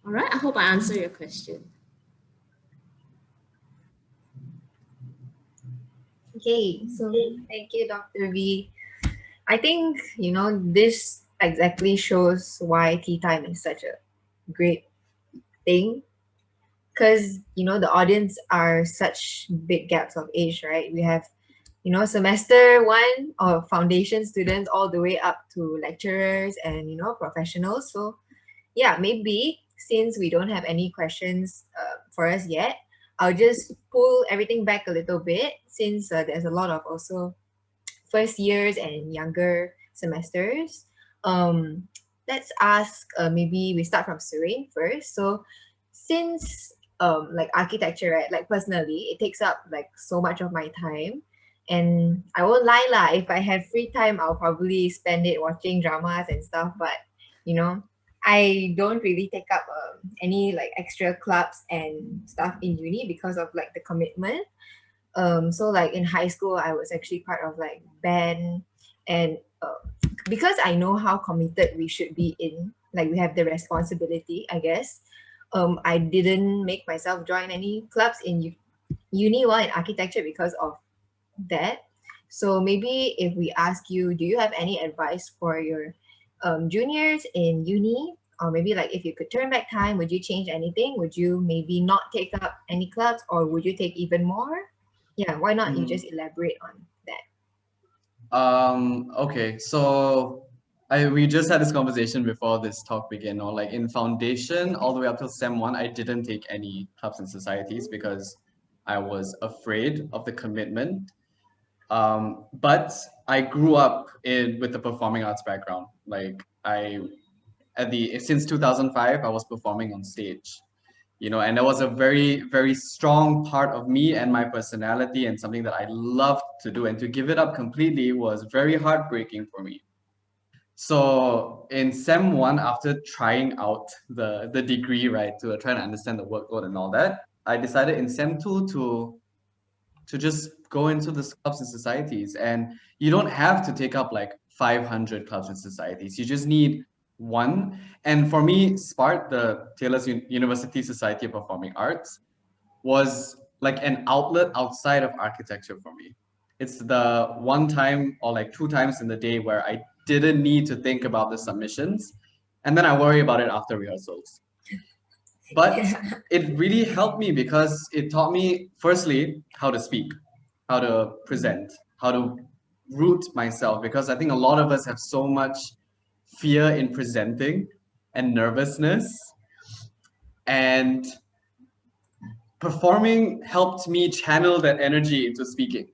[SPEAKER 5] All right, I hope I answered your question.
[SPEAKER 1] Okay, so thank you, Dr. V. I think, this exactly shows why tea time is such a great thing because, the audience are such big gaps of age, right? We have, semester one or foundation students all the way up to lecturers and, professionals. So yeah, maybe since we don't have any questions for us yet, I'll just pull everything back a little bit since there's a lot of also first years and younger semesters. Um, let's ask, maybe we start from Surayyn first. So since like architecture, right, like personally, it takes up like so much of my time. And I won't lie lah, if I have free time, I'll probably spend it watching dramas and stuff. But you know, I don't really take up any like extra clubs and stuff in uni because of like the commitment. So like in high school I was actually part of like band, and because I know how committed we should be in, like we have the responsibility, I guess. I didn't make myself join any clubs in uni while in architecture because of that. So maybe if we ask you, do you have any advice for your juniors in uni? Or maybe like if you could turn back time, would you change anything? Would you maybe not take up any clubs, or would you take even more? Yeah, why not you
[SPEAKER 2] Mm.
[SPEAKER 1] just elaborate on that?
[SPEAKER 2] Okay, so we just had this conversation before this talk began, or like in foundation all the way up till Sem 1, I didn't take any clubs and societies because I was afraid of the commitment. But I grew up with the performing arts background. Like since 2005, I was performing on stage, and that was a very, very strong part of me and my personality and something that I loved to do. And to give it up completely was very heartbreaking for me. So in Sem 1, after trying out the degree, right, to try to understand the workload and all that, I decided in Sem 2 to just go into the clubs and societies. And you don't have to take up like 500 clubs and societies. You just need one. And for me, SPART, the Taylor's University Society of Performing Arts, was like an outlet outside of architecture for me. It's the one time or like two times in the day where I didn't need to think about the submissions. And then I worry about it after rehearsals. But
[SPEAKER 1] Yeah.
[SPEAKER 2] it really helped me because it taught me, firstly, how to speak, how to present, how to root myself. Because I think a lot of us have so much fear in presenting and nervousness. And performing helped me channel that energy into speaking,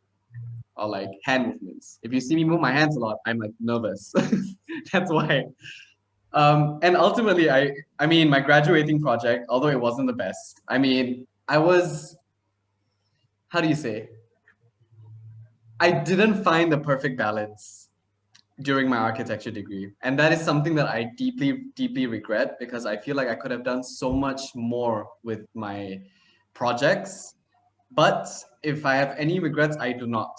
[SPEAKER 2] or like hand movements. If you see me move my hands a lot, I'm like nervous. That's why. And ultimately, I mean, my graduating project, although it wasn't the best, I mean, I was, how do you say? I didn't find the perfect balance during my architecture degree. And that is something that I deeply, deeply regret because I feel like I could have done so much more with my projects. But if I have any regrets, I do not,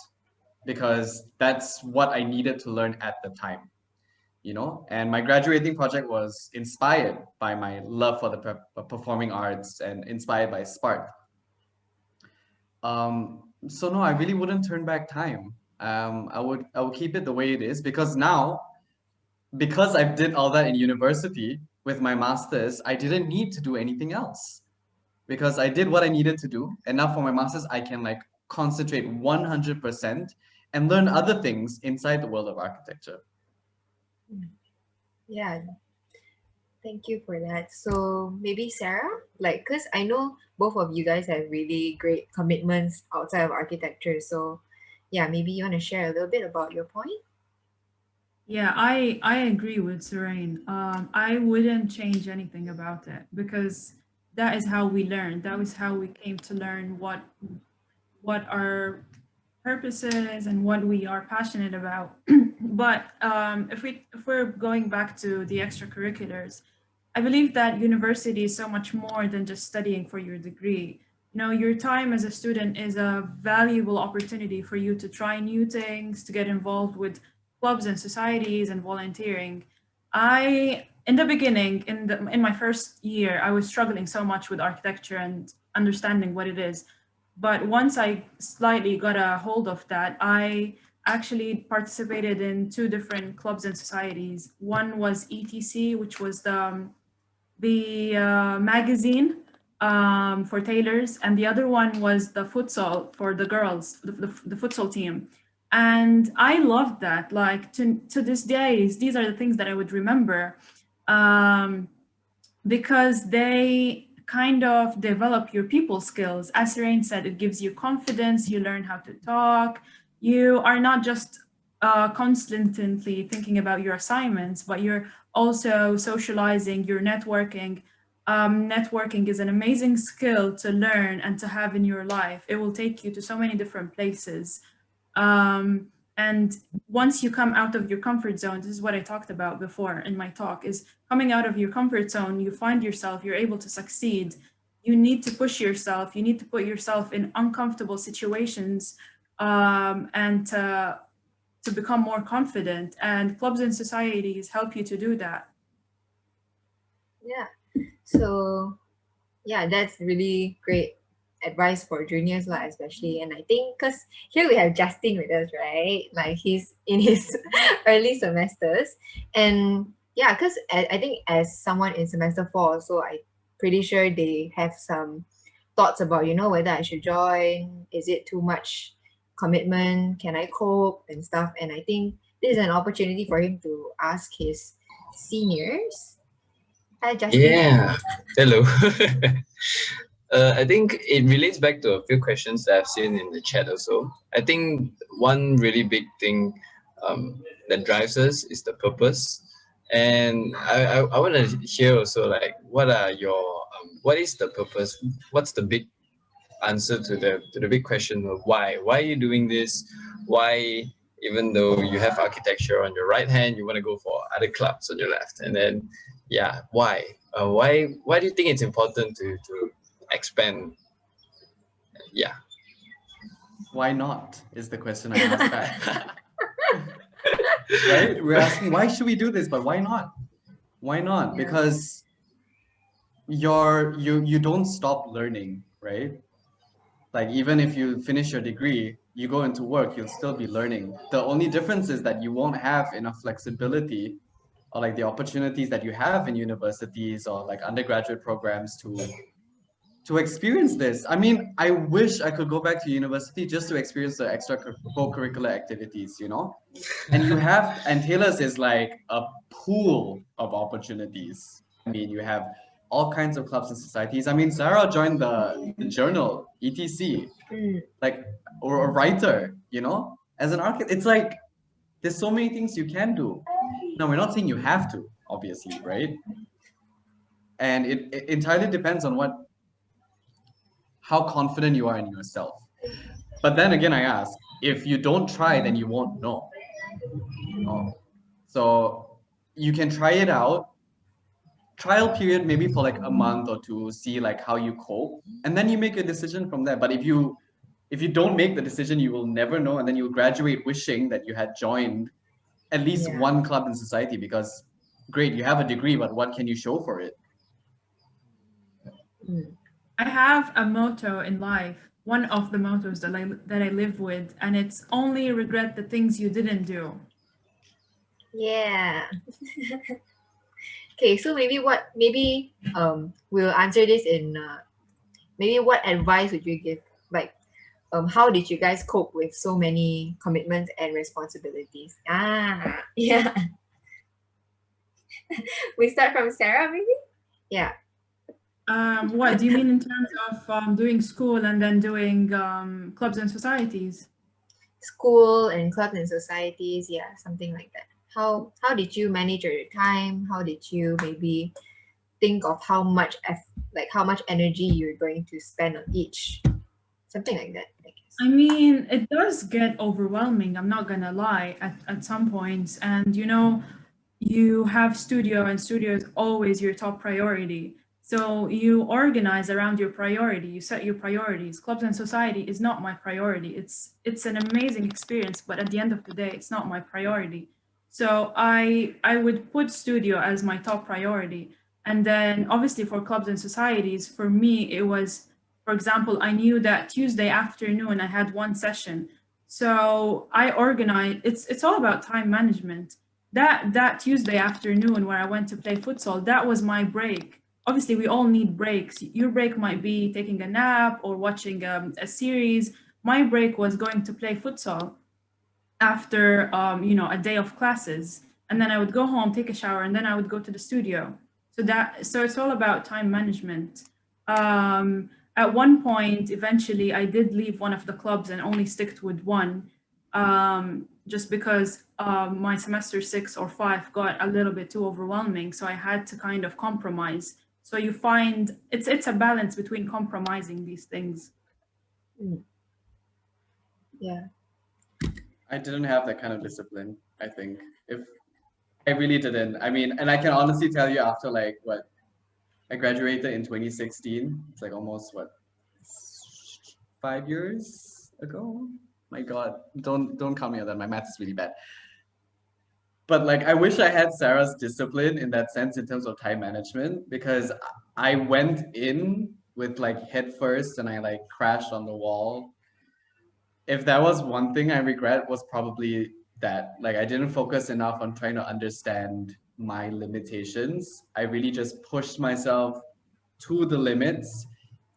[SPEAKER 2] because that's what I needed to learn at the time. And my graduating project was inspired by my love for the performing arts and inspired by Spark. So no, I really wouldn't turn back time. I would keep it the way it is, because now, because I did all that in university with my masters, I didn't need to do anything else because I did what I needed to do. And now for my masters, I can like concentrate 100% and learn other things inside the world of architecture.
[SPEAKER 1] Yeah, thank you for that. So maybe Sarah, like, because I know both of you guys have really great commitments outside of architecture. So yeah, maybe you want to share a little bit about your point?
[SPEAKER 3] Yeah, I agree with Surayyn. I wouldn't change anything about it because that is how we learn. That was how we came to learn what our purpose is and what we are passionate about. But if we're going back to the extracurriculars, I believe that university is so much more than just studying for your degree. Your time as a student is a valuable opportunity for you to try new things, to get involved with clubs and societies and volunteering. In the beginning, in my first year, I was struggling so much with architecture and understanding what it is. But once I slightly got a hold of that, I actually participated in two different clubs and societies. One was ETC, which was the magazine for tailors, and the other one was the futsal for the girls, the futsal team. And I loved that. Like to this day, these are the things that I would remember. Um, because they kind of develop your people skills. As Surayyn said, it gives you confidence, you learn how to talk, you are not just constantly thinking about your assignments, but you're also socializing, you're networking. Networking is an amazing skill to learn and to have in your life. It will take you to so many different places. And once you come out of your comfort zone, this is what I talked about before in my talk, is coming out of your comfort zone, you find yourself, you're able to succeed. You need to push yourself, you need to put yourself in uncomfortable situations, and to become more confident. And clubs and societies help you to do that.
[SPEAKER 1] Yeah. So yeah, that's really great advice for juniors lah, especially. And I think because here we have Justin with us, right? Like he's in his early semesters, and yeah, because I think as someone in semester 4, so I pretty sure they have some thoughts about whether I should join. Is it too much commitment? Can I cope and stuff? And I think this is an opportunity for him to ask his seniors. Hi, Justin.
[SPEAKER 7] Yeah, hello. I think it relates back to a few questions that I've seen in the chat also. I think one really big thing that drives us is the purpose. And I want to hear also, like, what are your, what is the purpose? What's the big answer to the big question of why? Why are you doing this? Why, even though you have architecture on your right hand, you want to go for other clubs on your left? And then, yeah, why? Why do you think it's important to expand? Yeah.
[SPEAKER 2] Why not is the question I asked back. Right? We're asking why should we do this, but why not? Why not?
[SPEAKER 1] Yeah.
[SPEAKER 2] Because you don't stop learning, right? Like even if you finish your degree, you go into work, you'll still be learning. The only difference is that you won't have enough flexibility or like the opportunities that you have in universities or like undergraduate programs to experience this. I mean, I wish I could go back to university just to experience the extra co-curricular activities, And you have, and Taylor's is like a pool of opportunities. I mean, you have all kinds of clubs and societies. I mean, Sarah joined the journal, ETC, like, or a writer, As an architect, it's like, there's so many things you can do. Now, we're not saying you have to, obviously, right? And it entirely depends on how confident you are in yourself. But then again, I ask, if you don't try, then you won't know. So you can try it out, trial period maybe for like a month or two, see like how you cope, and then you make a decision from there. But if you don't make the decision, you will never know, and then you'll graduate wishing that you had joined at least one club in society, because great, you have a degree, but what can you show for it?
[SPEAKER 3] I have a motto in life, one of the mottos that I live with, and it's only regret the things you didn't do.
[SPEAKER 1] Yeah. Okay, so maybe we'll answer this in maybe what advice would you give? Like, how did you guys cope with so many commitments and responsibilities? Yeah. We start from Sarah, maybe? Yeah.
[SPEAKER 3] What do you mean in terms of doing school and then doing clubs and societies?
[SPEAKER 1] School and clubs and societies, yeah, something like that. How did you manage your time? How did you maybe think of how much energy you're going to spend on each? Something like that, I guess.
[SPEAKER 3] I mean, it does get overwhelming, I'm not gonna lie, at some points. And you have studio, and studio is always your top priority. So you organize around your priority, you set your priorities. Clubs and society is not my priority. It's an amazing experience, but at the end of the day, it's not my priority. So I would put studio as my top priority. And then obviously for clubs and societies, for me, it was For example, I knew that Tuesday afternoon I had one session. So I organized, it's all about time management. That Tuesday afternoon where I went to play futsal, that was my break. Obviously, we all need breaks. Your break might be taking a nap or watching a series. My break was going to play futsal after a day of classes, and then I would go home, take a shower, and then I would go to the studio. So it's all about time management. At one point, eventually, I did leave one of the clubs and only stick with one, just because my semester 6 or 5 got a little bit too overwhelming. So I had to kind of compromise. So you find it's a balance between compromising these things.
[SPEAKER 1] Yeah.
[SPEAKER 2] I didn't have that kind of discipline, I think. If I really didn't. I mean, and I can honestly tell you after like what I graduated in 2016, it's like almost what 5 years ago. My God, don't count me on that. My math is really bad. But like I wish I had Sarah's discipline in that sense in terms of time management, because I went in with like head first and I like crashed on the wall. If that was one thing I regret, was probably that like I didn't focus enough on trying to understand my limitations. I really just pushed myself to the limits,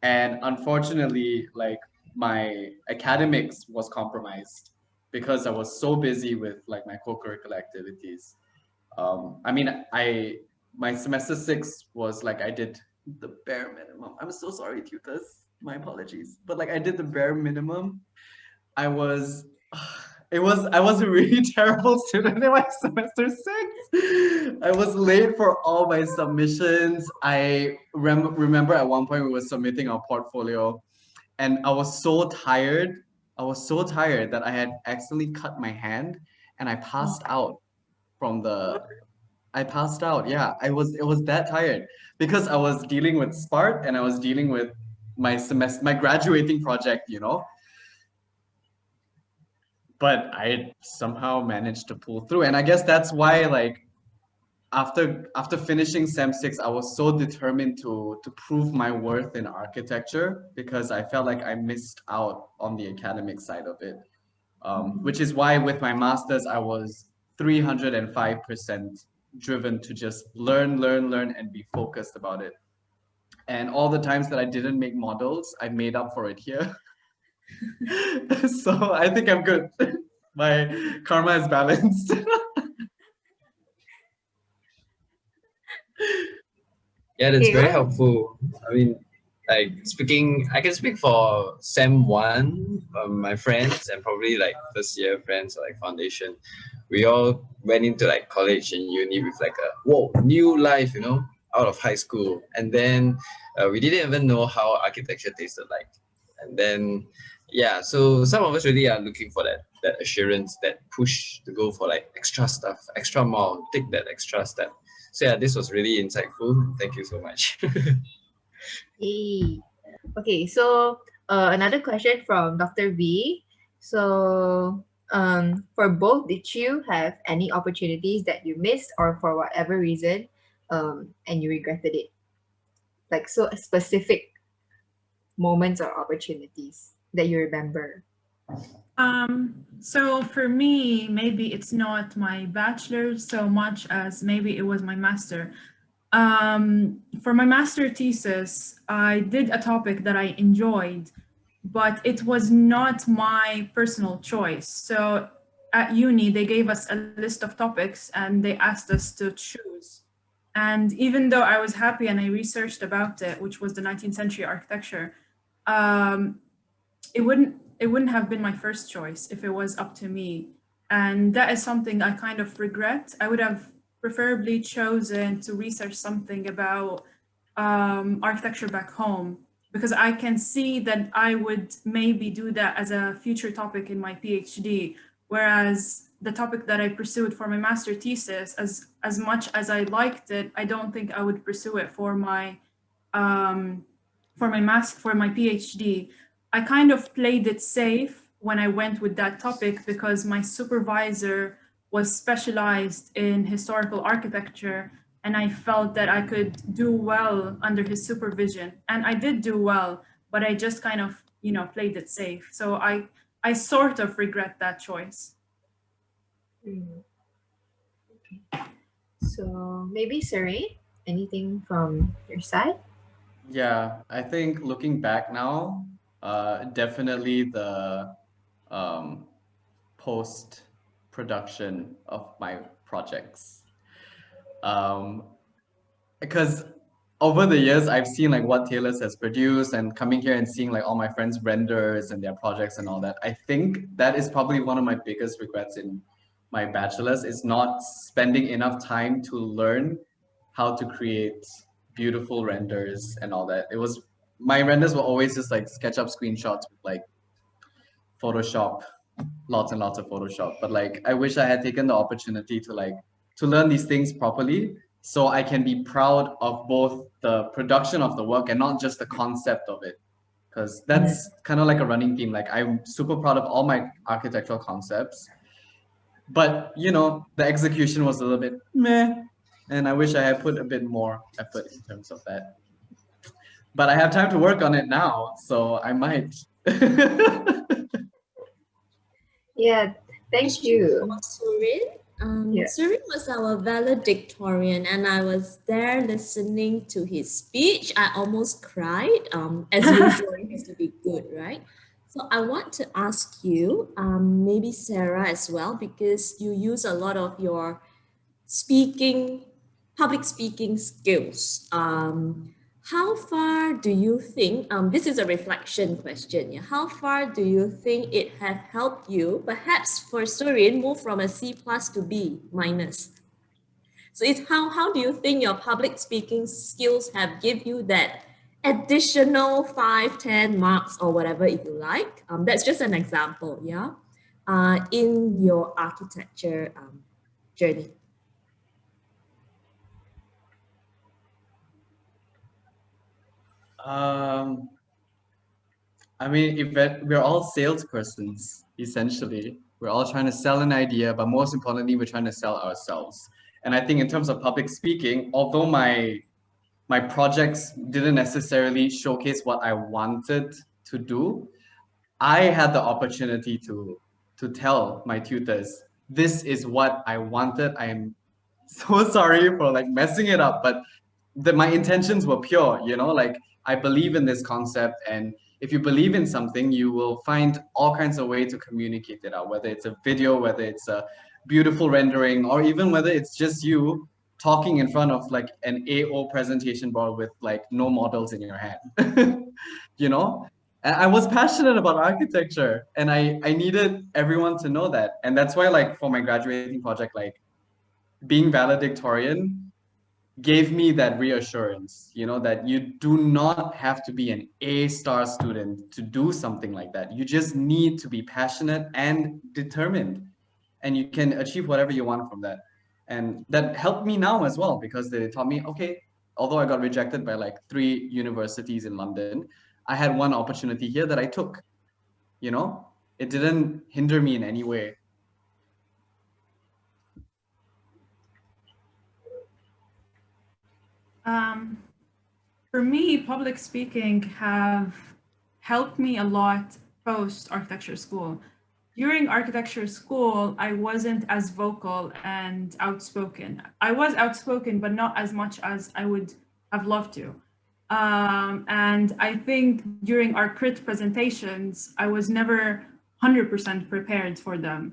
[SPEAKER 2] and unfortunately like my academics was compromised because I was so busy with like my co-curricular activities. I mean, my semester 6 was like I did the bare minimum. I'm so sorry, tutors. My apologies, but like I did the bare minimum. I was I was a really terrible student in my semester 6. I was late for all my submissions. I remember at one point we were submitting our portfolio, and I was so tired. I was so tired that I had accidentally cut my hand, and I passed out from the. I passed out. Yeah, it was that tired because I was dealing with Spark and I was dealing with my graduating project. But I somehow managed to pull through. And I guess that's why like after finishing Sem 6, I was so determined to prove my worth in architecture, because I felt like I missed out on the academic side of it. Which is why with my master's, I was 305% driven to just learn, and be focused about it. And all the times that I didn't make models, I made up for it here. So I think I'm good. My karma is balanced.
[SPEAKER 7] Yeah, that's
[SPEAKER 1] Okay,
[SPEAKER 7] very
[SPEAKER 1] well,
[SPEAKER 7] helpful. I mean, like I can speak for Sem 1, my friends, and probably like first year friends or like foundation. We all went into like college and uni with like a whoa, new life, out of high school. And then we didn't even know how architecture tasted like. And then, yeah, so some of us really are looking for that assurance, that push to go for like extra stuff, extra mile, take that extra step. So yeah, this was really insightful. Thank you so much.
[SPEAKER 1] yay. Okay, so another question from Dr. V. So, for both, did you have any opportunities that you missed, or for whatever reason, and you regretted it? Like, so specific moments or opportunities that you remember.
[SPEAKER 3] So for me, maybe it's not my bachelor's so much as maybe it was my master. For my master thesis, I did a topic that I enjoyed, but it was not my personal choice. So at uni, they gave us a list of topics and they asked us to choose. And even though I was happy and I researched about it, which was the 19th century architecture, um, it wouldn't have been my first choice if it was up to me. And that is something I kind of regret. I would have preferably chosen to research something about architecture back home, because I can see that I would maybe do that as a future topic in my PhD. Whereas the topic that I pursued for my master thesis, as much as I liked it, I don't think I would pursue it for my for my PhD. I kind of played it safe when I went with that topic because my supervisor was specialized in historical architecture, and I felt that I could do well under his supervision. And I did do well. but I just kind of, played it safe. So I sort of regret that choice.
[SPEAKER 1] Mm. Okay. So maybe Surayyn, anything from your side?
[SPEAKER 2] Yeah, I think looking back now, definitely the um, post production of my projects. Um, because over the years I've seen like what Taylor's has produced and coming here and seeing like all my friends' renders and their projects and all that. I think that is probably one of my biggest regrets in my bachelor's is not spending enough time to learn how to create beautiful renders and all that. It was my renders were always just like SketchUp screenshots with like Photoshop, lots and lots of Photoshop. But like I wish I had taken the opportunity to like to learn these things properly so I can be proud of both the production of the work and not just the concept of it. Because that's kind of like a running theme. Like I'm super proud of all my architectural concepts. But you know, the execution was a little bit meh. And I wish I had put a bit more effort in terms of that. But I have time to work on it now, so I might.
[SPEAKER 1] Yeah, thank
[SPEAKER 5] Question for
[SPEAKER 1] you.
[SPEAKER 5] Surayyn.
[SPEAKER 1] Yeah.
[SPEAKER 5] Surayyn was our valedictorian, and I was there listening to his speech. I almost cried. As usual, it has to be good, right? So I want to ask you, maybe Sarah as well, because you use a lot of your speaking, public speaking skills. How far do you think, this is a reflection question, yeah, how far do you think it have helped you, perhaps for Surayyn, move from a C plus to B minus? So it's how do you think your public speaking skills have give you that additional 5, 10 marks or whatever if you like? That's just an example, yeah, in your architecture journey.
[SPEAKER 2] Um, I mean, we're all salespersons, essentially. We're all trying to sell an idea, but most importantly, we're trying to sell ourselves. And I think in terms of public speaking, although my projects didn't necessarily showcase what I wanted to do, I had the opportunity to tell my tutors, this is what I wanted. I am so sorry for like messing it up, but my intentions were pure, you know, like I believe in this concept, and if you believe in something, you will find all kinds of ways to communicate it out, whether it's a video, whether it's a beautiful rendering, or even whether it's just you talking in front of like an AO presentation board with like no models in your hand. You know, and I was passionate about architecture, and I needed everyone to know that, and that's why like for my graduating project, like being valedictorian gave me that reassurance, you know, that you do not have to be an A-star student to do something like that. You just need to be passionate and determined, and you can achieve whatever you want from that. And that helped me now as well, because they taught me, okay, although I got rejected by like 3 universities in London, I had one opportunity here that I took, you know, it didn't hinder me in any way.
[SPEAKER 3] Um, for me, public speaking have helped me a lot post architecture school. During architecture school, I wasn't as vocal and outspoken. I was outspoken, but not as much as I would have loved to. And I think during our crit presentations, I was never 100% prepared for them.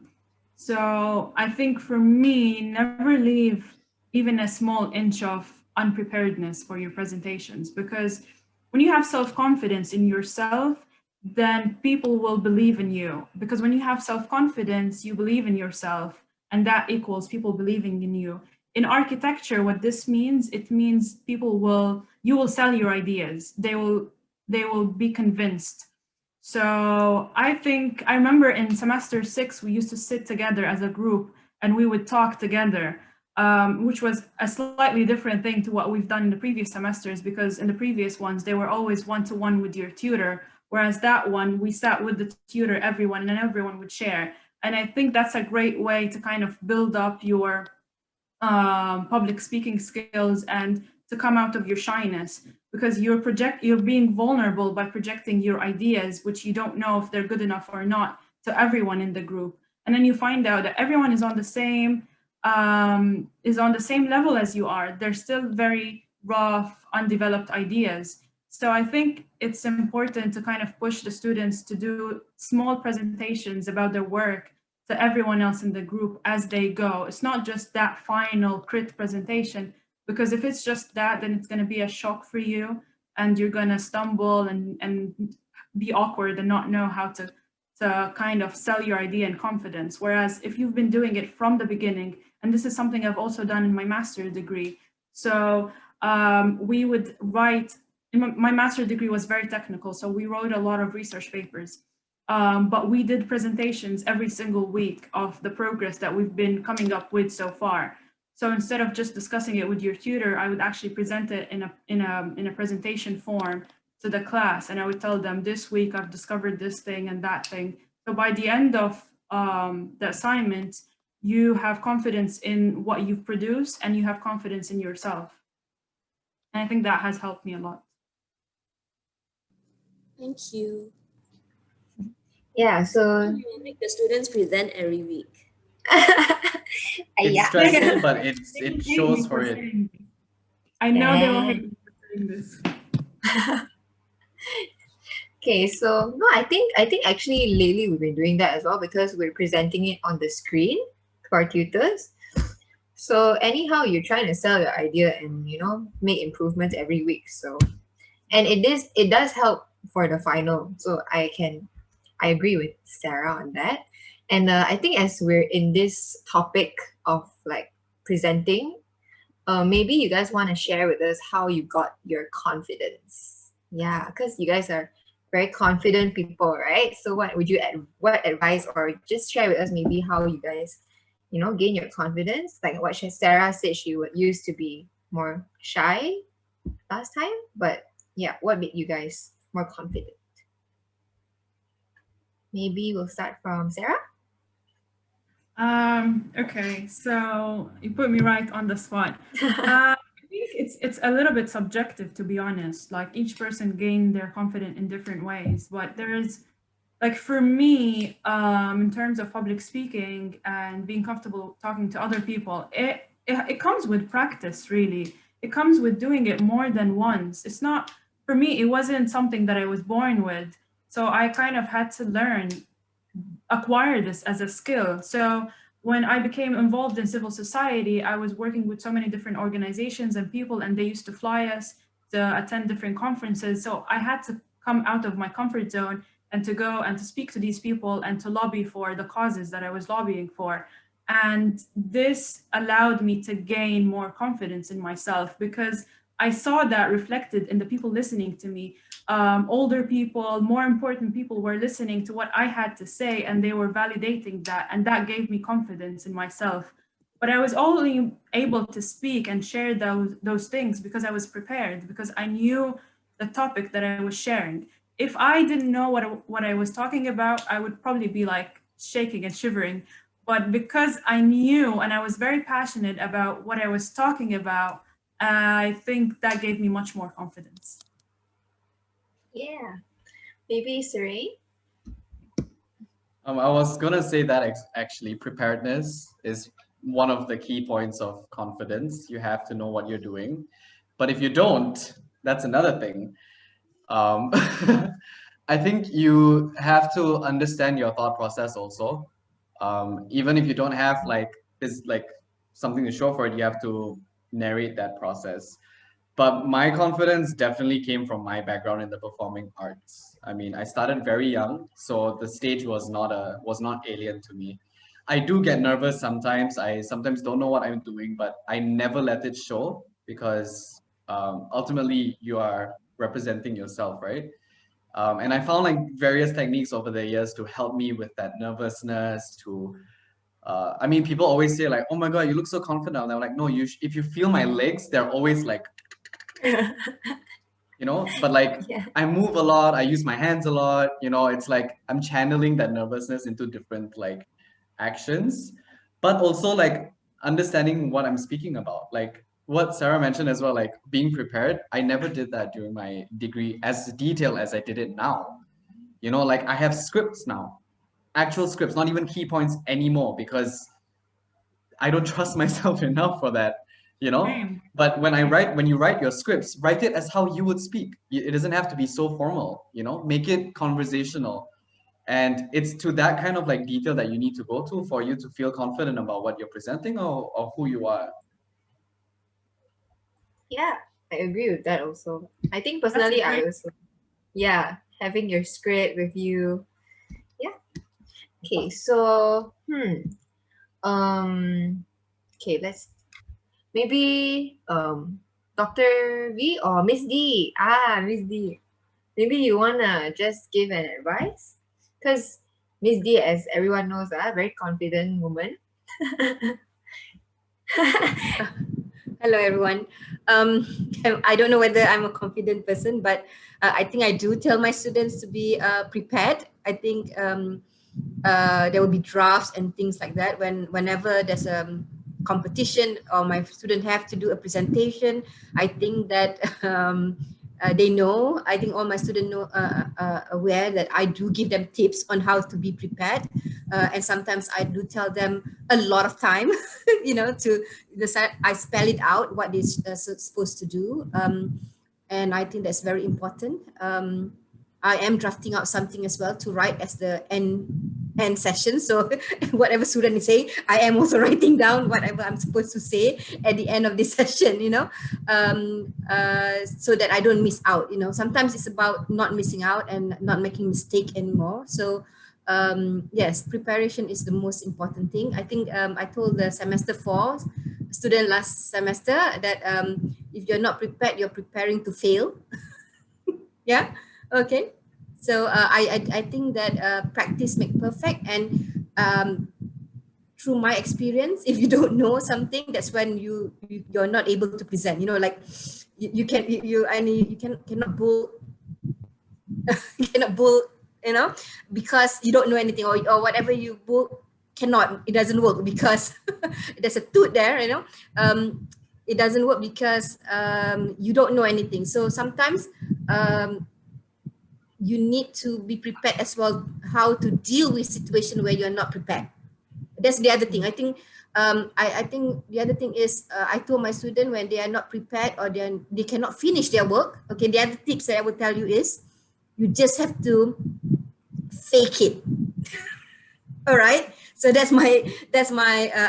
[SPEAKER 3] So I think for me, never leave even a small inch of unpreparedness for your presentations, because when you have self-confidence in yourself, then people will believe in you, because when you have self-confidence, you believe in yourself, and that equals people believing in you. In architecture, what this means, it means you will sell your ideas. They will be convinced. So I think I remember in semester 6, we used to sit together as a group and we would talk together, which was a slightly different thing to what we've done in the previous semesters, because in the previous ones, they were always one-to-one with your tutor. Whereas that one, we sat with the tutor, everyone, and everyone would share. And I think that's a great way to kind of build up your public speaking skills and to come out of your shyness, because you're being vulnerable by projecting your ideas, which you don't know if they're good enough or not, to everyone in the group. And then you find out that everyone is on the same level as you are. They're still very rough, undeveloped ideas. So I think it's important to kind of push the students to do small presentations about their work to everyone else in the group as they go. It's not just that final crit presentation, because if it's just that, then it's going to be a shock for you, and you're going to stumble and be awkward and not know how to kind of sell your idea in confidence. Whereas if you've been doing it from the beginning, and this is something I've also done in my master's degree. So we would write, my master's degree was very technical, so we wrote a lot of research papers. But we did presentations every single week of the progress that we've been coming up with so far. So instead of just discussing it with your tutor, I would actually present it in a presentation form to the class, and I would tell them, this week I've discovered this thing and that thing. So by the end of the assignment, you have confidence in what you've produced and you have confidence in yourself. And I think that has helped me a lot.
[SPEAKER 5] Thank you.
[SPEAKER 1] Yeah, so
[SPEAKER 5] You will make the students present every week.
[SPEAKER 2] It's
[SPEAKER 1] yeah.
[SPEAKER 2] stressful, but it shows for it.
[SPEAKER 3] I know they will
[SPEAKER 1] Yeah.
[SPEAKER 3] hate me for saying this.
[SPEAKER 1] Okay, so no, I think actually lately we've been doing that as well, because we're presenting it on the screen to our tutors. So anyhow, you're trying to sell your idea and make improvements every week. So, and it does help for the final. So I agree with Sarah on that. And I think as we're in this topic of like presenting, maybe you guys want to share with us how you got your confidence. Yeah, because you guys are very confident people, right? So what advice, or just share with us maybe how you guys, gain your confidence? Like what Sarah said, she used to be more shy last time, but yeah, what made you guys more confident? Maybe we'll start from Sarah.
[SPEAKER 3] Okay, so you put me right on the spot. I think it's a little bit subjective, to be honest. Like each person gained their confidence in different ways, but there is, like for me, in terms of public speaking and being comfortable talking to other people, it comes with practice, really. It comes with doing it more than once. It's not, for me, it wasn't something that I was born with. So I kind of had to acquire this as a skill. So when I became involved in civil society, I was working with so many different organizations and people, and they used to fly us to attend different conferences. So I had to come out of my comfort zone and to go and to speak to these people and to lobby for the causes that I was lobbying for. And this allowed me to gain more confidence in myself, because I saw that reflected in the people listening to me. Older people, more important people were listening to what I had to say, and they were validating that, and that gave me confidence in myself. But I was only able to speak and share those things because I was prepared, because I knew the topic that I was sharing. If I didn't know what I was talking about, I would probably be like shaking and shivering. But because I knew and I was very passionate about what I was talking about, I think that gave me much more confidence.
[SPEAKER 1] Yeah, maybe Surayyn.
[SPEAKER 2] I was gonna say that actually preparedness is one of the key points of confidence. You have to know what you're doing, but if you don't, that's another thing. I think you have to understand your thought process also. Even if you don't have like something to show for it, you have to narrate that process. But my confidence definitely came from my background in the performing arts. I mean, I started very young, so the stage was not alien to me. I do get nervous sometimes. I sometimes don't know what I'm doing, but I never let it show, because ultimately you are representing yourself, right? And I found like various techniques over the years to help me with that nervousness. I mean, people always say like, "Oh my God, you look so confident." And I'm like, "No, if you feel my legs, they're always like." But like
[SPEAKER 1] Yeah.
[SPEAKER 2] I move a lot, I use my hands a lot, it's like I'm channeling that nervousness into different actions, but also understanding what I'm speaking about. Like what Sarah mentioned as well, like being prepared, I never did that during my degree as detailed as I did it now. You know, like I have scripts now, actual scripts, not even key points anymore, because I don't trust myself enough for that, you know?
[SPEAKER 3] Same.
[SPEAKER 2] But when you write your scripts, write it as how you would speak. It doesn't have to be so formal, you know? Make it conversational. And it's to that kind of like detail that you need to go to for you to feel confident about what you're presenting, or who you are.
[SPEAKER 1] Yeah, I agree with that also. I think
[SPEAKER 3] That's a
[SPEAKER 1] personally, I
[SPEAKER 3] great.
[SPEAKER 1] also, yeah, having your script with you. Yeah. Okay, so, okay, let's maybe Dr. V or Miss D. Miss D. Maybe you wanna just give an advice? Because Miss D, as everyone knows, very confident woman.
[SPEAKER 8] Hello, everyone. I don't know whether I'm a confident person, but I think I do tell my students to be prepared. I think there will be drafts and things like that whenever there's a competition or my student have to do a presentation. I think that they know. I think all my students know aware that I do give them tips on how to be prepared, and sometimes I do tell them a lot of time, to I spell it out what they're supposed to do, and I think that's very important. I am drafting out something as well to write as the end session. So whatever student is saying, I am also writing down whatever I'm supposed to say at the end of the session, so that I don't miss out. Sometimes it's about not missing out and not making mistake anymore. So yes, preparation is the most important thing. I think I told the semester 4 student last semester that if you're not prepared, you're preparing to fail. Yeah. Okay. So I think that practice make perfect, and through my experience, if you don't know something, that's when you're not able to present. Like you cannot bull you cannot bull, because you don't know anything, or whatever you bull it doesn't work because there's a tooth there. It doesn't work because you don't know anything. So sometimes you need to be prepared as well, how to deal with situation where you're not prepared. That's the other thing. I think I think the other thing is I told my student when they are not prepared or they cannot finish their work. Okay, the other tips that I would tell you is you just have to fake it. All right. So that's my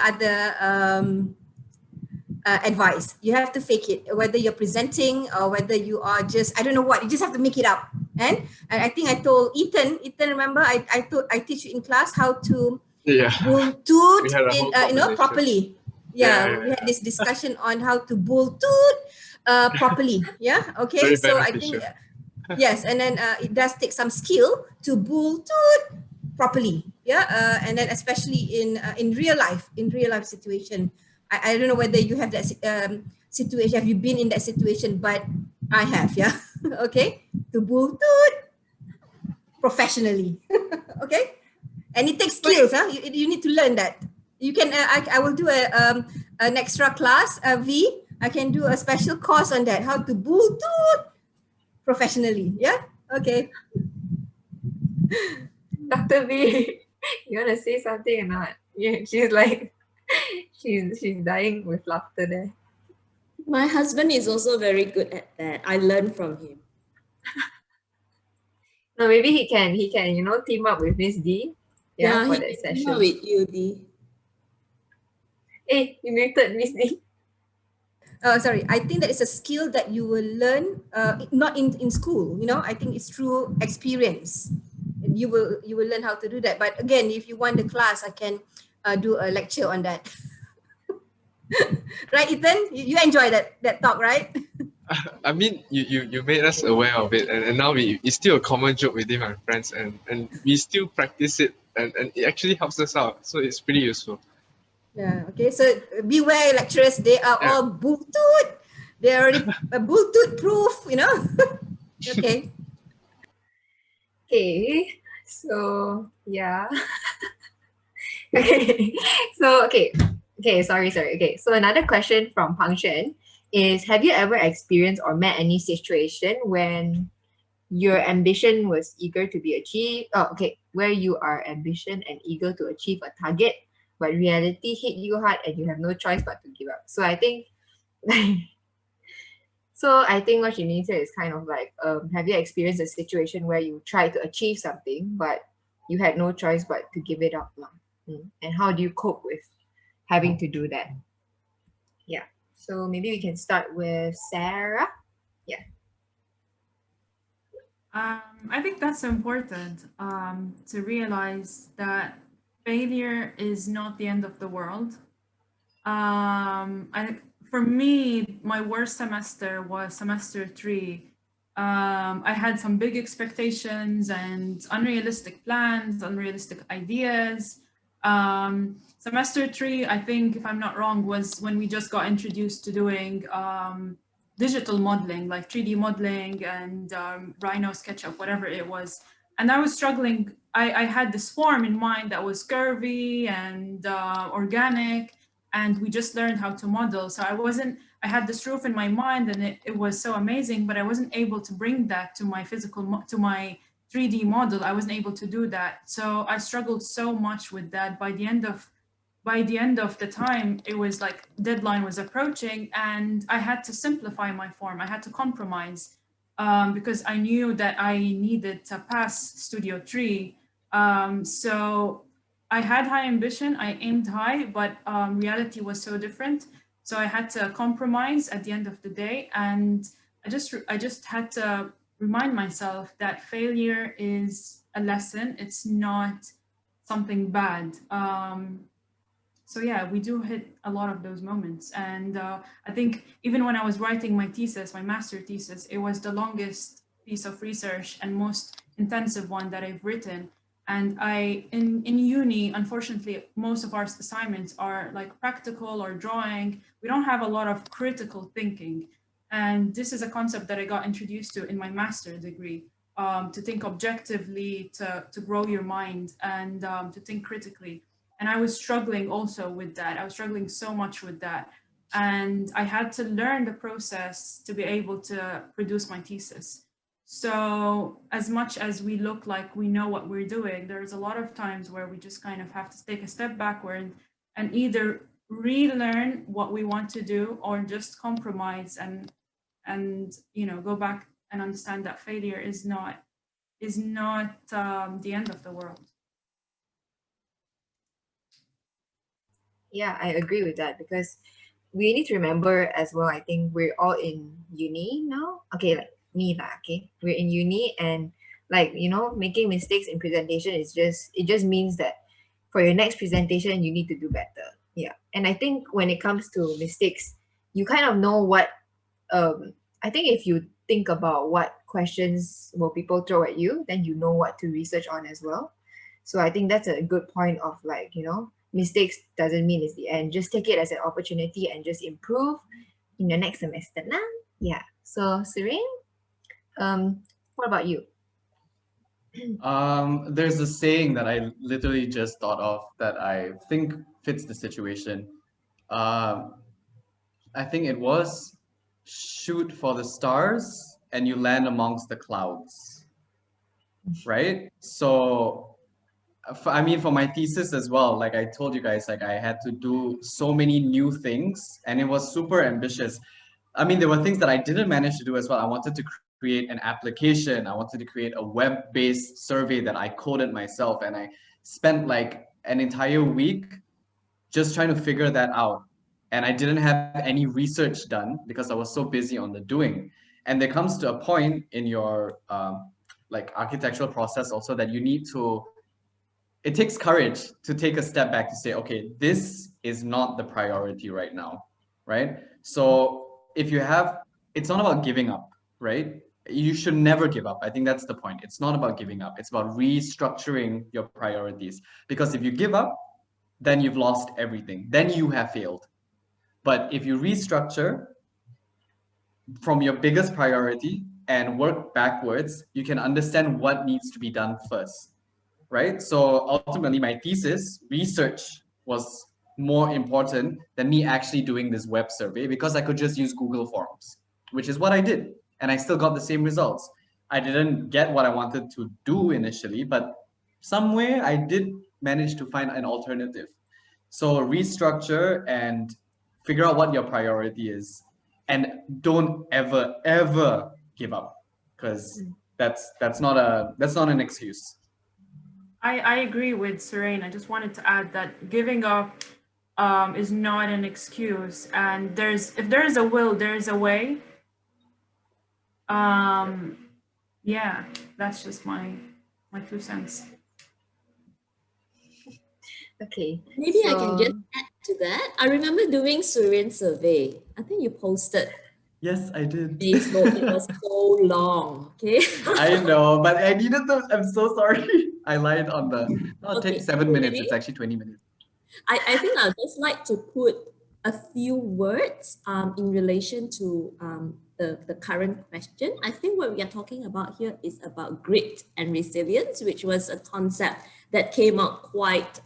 [SPEAKER 8] other advice. You have to fake it, whether you're presenting or whether you are just, I don't know what, you just have to make it up. And I think I told Ethan, remember I teach you in class how to bull toot properly. Yeah, we had this discussion on how to bull toot properly. Yeah. Okay.
[SPEAKER 7] Very
[SPEAKER 8] so I think yes, and then it does take some skill to bull toot properly. Yeah. And then especially in real life situation. I don't know whether you have that situation. Have you been in that situation? But I have. Yeah. Okay. To bull toot professionally. Okay. And it takes skills. You need to learn that. You can. I will do an extra class. V. I can do a special course on that. How to bull toot professionally. Yeah. Okay.
[SPEAKER 1] Dr. V, you wanna say something or not? Yeah, she's like, she's dying with laughter there.
[SPEAKER 5] My husband is also very good at that. I learned from him.
[SPEAKER 1] No, maybe he can, team up with Miss D. Yeah, for
[SPEAKER 5] he
[SPEAKER 1] that
[SPEAKER 5] can
[SPEAKER 1] session.
[SPEAKER 5] team up with you, D.
[SPEAKER 1] Hey, you muted Miss D.
[SPEAKER 8] Sorry, I think that is a skill that you will learn not in school. I think it's through experience. You will learn how to do that. But again, if you want the class, I can do a lecture on that. Right, Ethan? You enjoy that talk, right?
[SPEAKER 9] I mean, you made us aware of it, and now it's still a common joke within my friends, and we still practice it, and it actually helps us out. So it's pretty useful.
[SPEAKER 8] Yeah. Okay. So beware, lecturers. They are all bull-toot. They're already bull-toot proof. Okay.
[SPEAKER 1] Okay. So yeah. Okay. So okay. Sorry. Okay. So another question from Pang Xuan. is, have you ever experienced or met any situation when your ambition was eager to be achieved? Oh, okay, where you are ambition and eager to achieve a target, but reality hit you hard and you have no choice but to give up. So I think, what she means here is kind of like, have you experienced a situation where you tried to achieve something, but you had no choice but to give it up? Lah? And how do you cope with having to do that? Yeah. So maybe we can start with Sarah. Yeah.
[SPEAKER 3] I think that's important to realize that failure is not the end of the world. For me, my worst semester was semester 3. I had some big expectations and unrealistic plans, unrealistic ideas. Semester 3, I think, if I'm not wrong, was when we just got introduced to doing digital modeling, like 3D modeling and Rhino, SketchUp, whatever it was. And I was struggling. I had this form in mind that was curvy and organic, and we just learned how to model. So I had this roof in my mind and it was so amazing, but I wasn't able to bring that to my to my 3D model. I wasn't able to do that. So I struggled so much with that. By the end of the time, it was like deadline was approaching and I had to simplify my form. I had to compromise because I knew that I needed to pass Studio 3. So I had high ambition, I aimed high, but reality was so different. So I had to compromise at the end of the day. And I just had to remind myself that failure is a lesson. It's not something bad. So yeah, we do hit a lot of those moments. And I think even when I was writing my thesis, my master thesis, it was the longest piece of research and most intensive one that I've written. And in uni, unfortunately, most of our assignments are like practical or drawing. We don't have a lot of critical thinking. And this is a concept that I got introduced to in my master degree, to think objectively, to grow your mind and to think critically. And I was struggling also with that. I was struggling so much with that. And I had to learn the process to be able to produce my thesis. So as much as we look like we know what we're doing, there's a lot of times where we just kind of have to take a step backward and either relearn what we want to do or just compromise and go back and understand that failure is not the end of the world.
[SPEAKER 1] Yeah, I agree with that because we need to remember as well. I think we're all in uni now. Okay, like me lah. Okay, we're in uni and making mistakes in presentation it just means that for your next presentation you need to do better. Yeah, and I think when it comes to mistakes, you kind of know what. I think if you think about what questions will people throw at you, then you know what to research on as well. So I think that's a good point of mistakes doesn't mean it's the end. Just take it as an opportunity and just improve in your next semester. Nah? Yeah. So Surayyn, what about you?
[SPEAKER 2] There's a saying that I literally just thought of that I think fits the situation. I think it was shoot for the stars and you land amongst the clouds, right? So for my thesis as well, like I told you guys, like I had to do so many new things and it was super ambitious. I mean, there were things that I didn't manage to do as well. I wanted to create an application. I wanted to create a web-based survey that I coded myself. And I spent like an entire week just trying to figure that out. And I didn't have any research done because I was so busy on the doing. And there comes to a point in your like architectural process also that you need to, it takes courage to take a step back to say, okay, this is not the priority right now, right? So if you have, it's not about giving up, right? You should never give up. I think that's the point. It's not about giving up. It's about restructuring your priorities. Because if you give up, then you've lost everything. Then you have failed. But if you restructure from your biggest priority and work backwards, you can understand what needs to be done first, right? So ultimately, my thesis research was more important than me actually doing this web survey, because I could just use Google Forms, which is what I did. And I still got the same results. I didn't get what I wanted to do initially, but somewhere I did manage to find an alternative. So restructure and figure out what your priority is. And don't ever, ever give up, because that's not an excuse.
[SPEAKER 3] I agree with Surayyn. I just wanted to add that giving up is not an excuse, and if there's a will, there's a way. Yeah, that's just my 2 cents.
[SPEAKER 1] Okay.
[SPEAKER 5] Maybe I can just add to that. I remember doing Surayyn's survey. I think you posted
[SPEAKER 2] Yes, I did.
[SPEAKER 5] Facebook. It was so long. Okay.
[SPEAKER 2] I know, but I needed those. I'm so sorry. I lied on the. It'll take 7 minutes. It's actually 20 minutes.
[SPEAKER 5] I think I'd just like to put a few words in relation to the current question. I think what we are talking about here is about grit and resilience, which was a concept that came out quite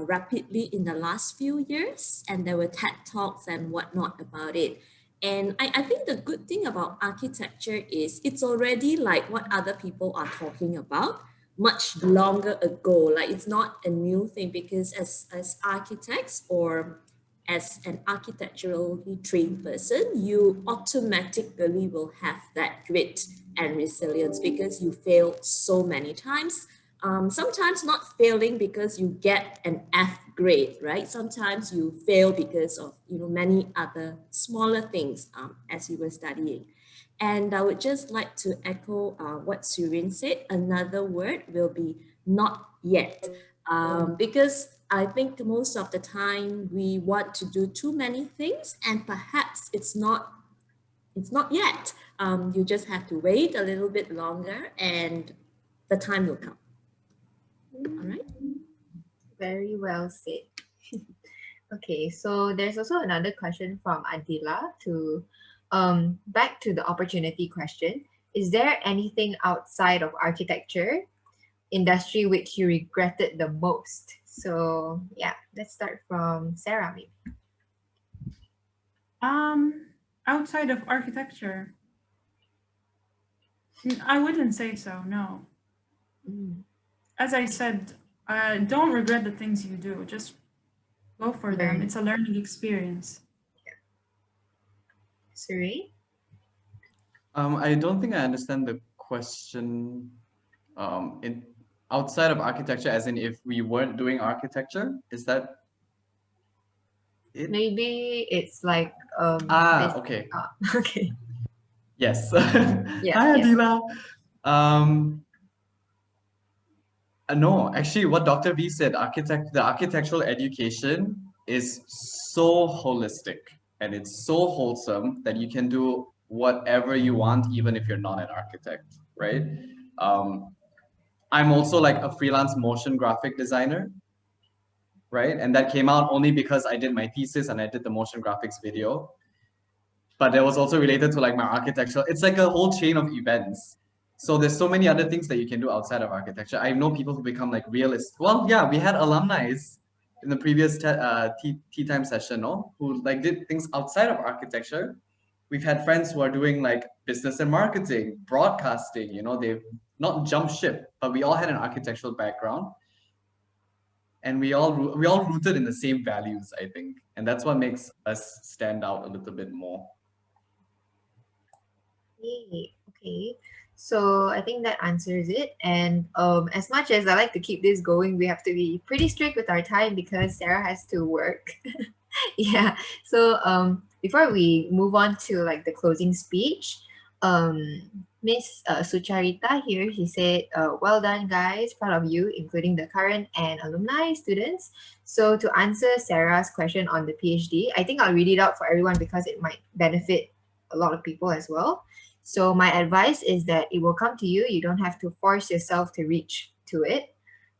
[SPEAKER 5] rapidly in the last few years, and there were TED Talks and whatnot about it. And I think the good thing about architecture is it's already like what other people are talking about much longer ago. Like it's not a new thing, because as architects or as an architecturally trained person, you automatically will have that grit and resilience because you failed so many times. Sometimes not failing because you get an F grade, right? Sometimes you fail because of many other smaller things as you were studying. And I would just like to echo what Surayyn said. Another word will be not yet, because I think most of the time we want to do too many things, and perhaps it's not yet. You just have to wait a little bit longer, and the time will come. All right.
[SPEAKER 1] Very well said. Okay, so there's also another question from Adila to back to the opportunity question. Is there anything outside of architecture industry which you regretted the most? So yeah, let's start from Sarah maybe.
[SPEAKER 3] Outside of architecture, I wouldn't say so, no. As I said, don't regret the things you do. Just go for them. It's a learning experience.
[SPEAKER 1] Surayyn?
[SPEAKER 2] I don't think I understand the question. In outside of architecture, as in if we weren't doing architecture, is that it?
[SPEAKER 1] Maybe it's like
[SPEAKER 2] okay.
[SPEAKER 1] Okay.
[SPEAKER 2] Yes.
[SPEAKER 1] Yeah,
[SPEAKER 2] Hi,
[SPEAKER 1] yes.
[SPEAKER 2] Adila. No, actually, what Dr. V said, the architectural education is so holistic and it's so wholesome that you can do whatever you want, even if you're not an architect, right? I'm also like a freelance motion graphic designer, right? And that came out only because I did my thesis and I did the motion graphics video. But that was also related to like my architectural. It's like a whole chain of events. So there's so many other things that you can do outside of architecture. I know people who become like realists. Well, yeah, we had alumni in the previous tea time session, no? Who like did things outside of architecture. We've had friends who are doing like business and marketing, broadcasting, they've not jumped ship, but we all had an architectural background. And we all rooted in the same values, I think. And that's what makes us stand out a little bit more.
[SPEAKER 1] Yay. Okay. So I think that answers it. And as much as I like to keep this going, we have to be pretty strict with our time because Sarah has to work. Yeah. So before we move on to like the closing speech, Miss Sucharita here, she said, well done guys, proud of you, including the current and alumni students. So to answer Sarah's question on the PhD, I think I'll read it out for everyone because it might benefit a lot of people as well. So my advice is that it will come to you. You don't have to force yourself to reach to it.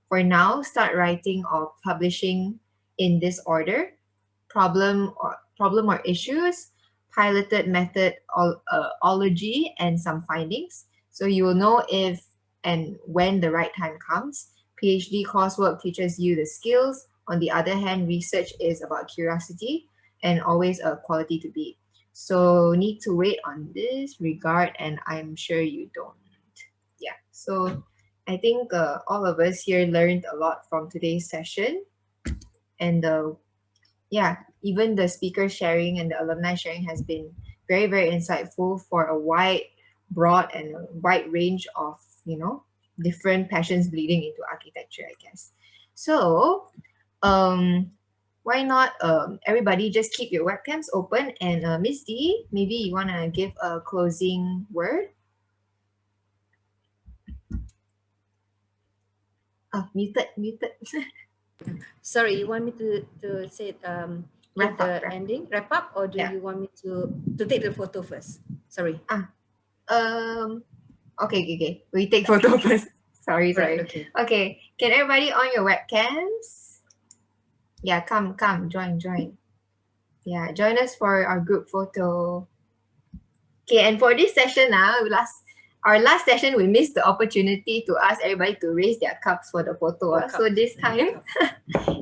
[SPEAKER 1] For now, start writing or publishing in this order: problem or issues, piloted methodology, and some findings. So you will know if and when the right time comes. PhD coursework teaches you the skills. On the other hand, research is about curiosity and always a quality to beat. So need to wait on this regard, and I'm sure you don't. Yeah, so I think all of us here learned a lot from today's session. And yeah, even the speaker sharing and the alumni sharing has been very, very insightful for a broad and a wide range of, different passions bleeding into architecture, I guess. So, why not everybody just keep your webcams open, and Miss D, maybe you want to give a closing word? Oh, muted.
[SPEAKER 8] Sorry, you want me to say
[SPEAKER 1] Wrap
[SPEAKER 8] give
[SPEAKER 1] up,
[SPEAKER 8] the ending, wrap up, or do
[SPEAKER 1] Yeah.
[SPEAKER 8] you want me to take the photo first? Sorry.
[SPEAKER 1] Okay. We take photo first. Sorry.
[SPEAKER 8] Right, okay.
[SPEAKER 1] Okay, can everybody on your webcams? Yeah, come, join. Yeah, join us for our group photo. Okay, and for this session our last session, we missed the opportunity to ask everybody to raise their cups for the photo. So this time,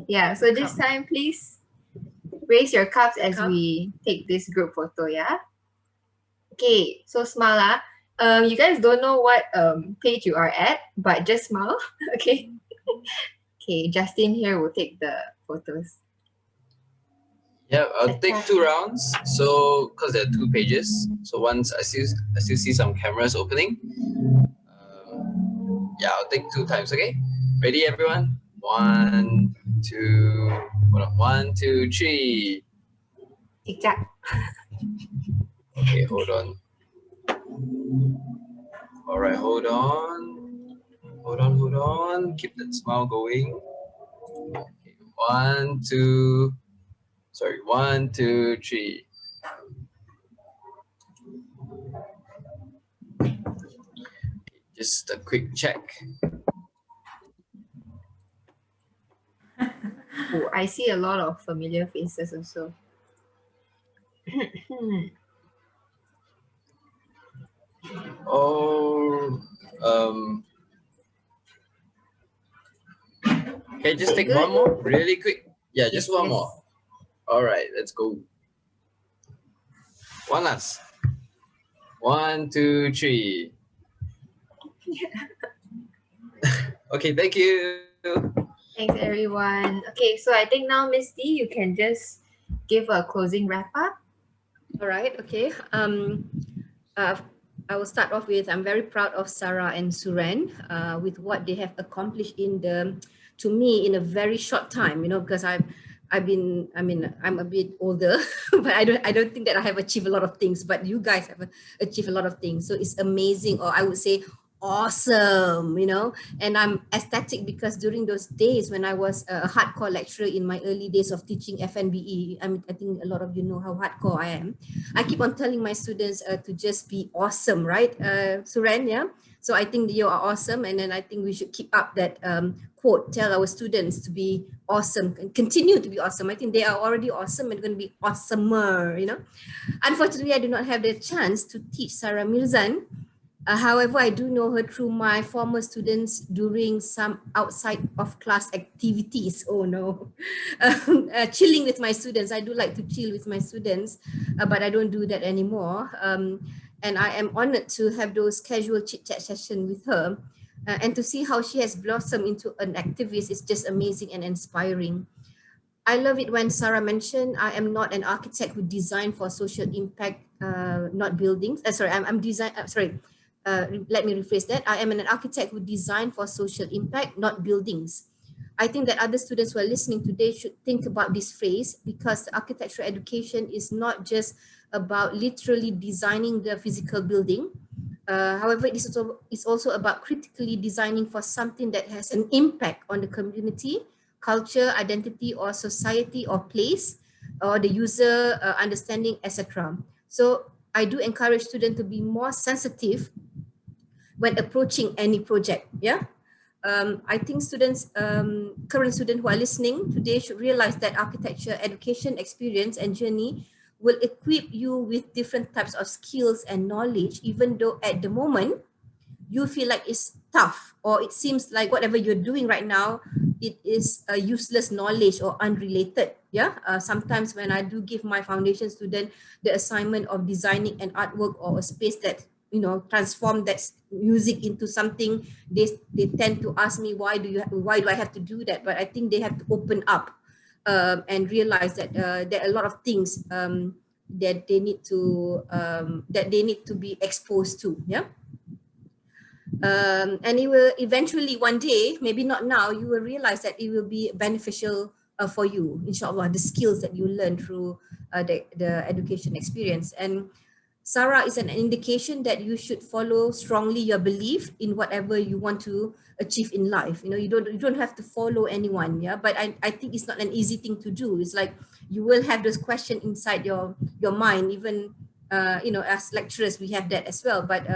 [SPEAKER 1] this time, please raise your cups as we take this group photo, yeah? Okay, so smile. You guys don't know what page you are at, but just smile, okay? Okay, Justin here will take the photos.
[SPEAKER 7] Yeah, I'll take 2 rounds. So, because there are 2 pages. So once I still see some cameras opening. Yeah, I'll take 2 times. Okay, ready, everyone? 1, 2. Hold on. 1, 2, 3. Okay, hold on. All right, hold on. Keep that smile going. Okay, 1, 2. Sorry, 1, 2, 3. Just a quick check.
[SPEAKER 1] Oh, I see a lot of familiar faces also.
[SPEAKER 7] Oh, okay, just take
[SPEAKER 1] Good.
[SPEAKER 7] one more really quick. Yeah, just one
[SPEAKER 1] Yes.
[SPEAKER 7] more. All right, let's go. One last. 1, 2, 3. Okay, thank you.
[SPEAKER 1] Thanks, everyone. Okay, so I think now, Miss D, you can just give a closing wrap up.
[SPEAKER 8] All right, okay. I will start off with, I'm very proud of Sarah and Surayyn with what they have accomplished to me in a very short time, because I'm a bit older, but I don't think that I have achieved a lot of things, but you guys have achieved a lot of things. So it's amazing, or I would say awesome, and I'm ecstatic because during those days when I was a hardcore lecturer in my early days of teaching FNBE, I think a lot of you know how hardcore I am. I keep on telling my students to just be awesome, right, Surayyn? Yeah. So I think you are awesome, and then I think we should keep up that quote. Tell our students to be awesome and continue to be awesome. I think they are already awesome and going to be awesomer. Unfortunately, I do not have the chance to teach Sarah Mizran. However, I do know her through my former students during some outside of class activities. Oh no, chilling with my students. I do like to chill with my students, but I don't do that anymore. And I am honored to have those casual chit chat session with her, and to see how she has blossomed into an activist is just amazing and inspiring. I love it when Sarah mentioned, I am not an architect who designed for social impact, not buildings. Let me rephrase that. I am an architect who designed for social impact, not buildings. I think that other students who are listening today should think about this phrase, because architectural education is not just about literally designing the physical building. However, it's also about critically designing for something that has an impact on the community, culture, identity, or society, or place, or the user understanding, etc. So I do encourage students to be more sensitive when approaching any project. Yeah. I think students, current students who are listening today should realize that architecture education experience and journey will equip you with different types of skills and knowledge, even though at the moment you feel like it's tough, or it seems like whatever you're doing right now, it is a useless knowledge or unrelated. Yeah. Sometimes when I do give my foundation student the assignment of designing an artwork or a space that, you know, transform that music into something, they tend to ask me, why do I have to do that? But I think they have to open up, and realize that there are a lot of things, that they need to be exposed to. Yeah. And it will eventually one day, maybe not now, you will realize that it will be beneficial for you, inshallah, the skills that you learn through the education experience. And Sarah is an indication that you should follow strongly your belief in whatever you want to achieve in life. You know, you don't have to follow anyone. Yeah. But I think it's not an easy thing to do. It's like you will have those questions inside your mind. Even you know, as lecturers, we have that as well. But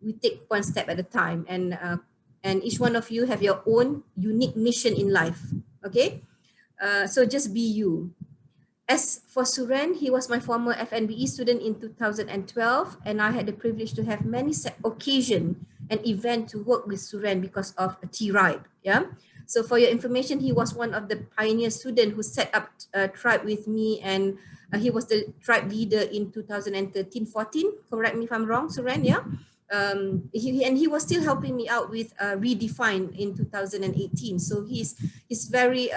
[SPEAKER 8] we take one step at a time, and each one of you have your own unique mission in life. Okay. So just be you. As for Surayyn, he was my former FNBE student in 2012, and I had the privilege to have many occasion and event to work with Surayyn because of T.Ribe. Yeah. So for your information, he was one of the pioneer students who set up Tribe with me, and he was the Tribe leader in 2013-14. Correct me if I'm wrong, Surayyn. Yeah. He was still helping me out with Redefine in 2018. So he's very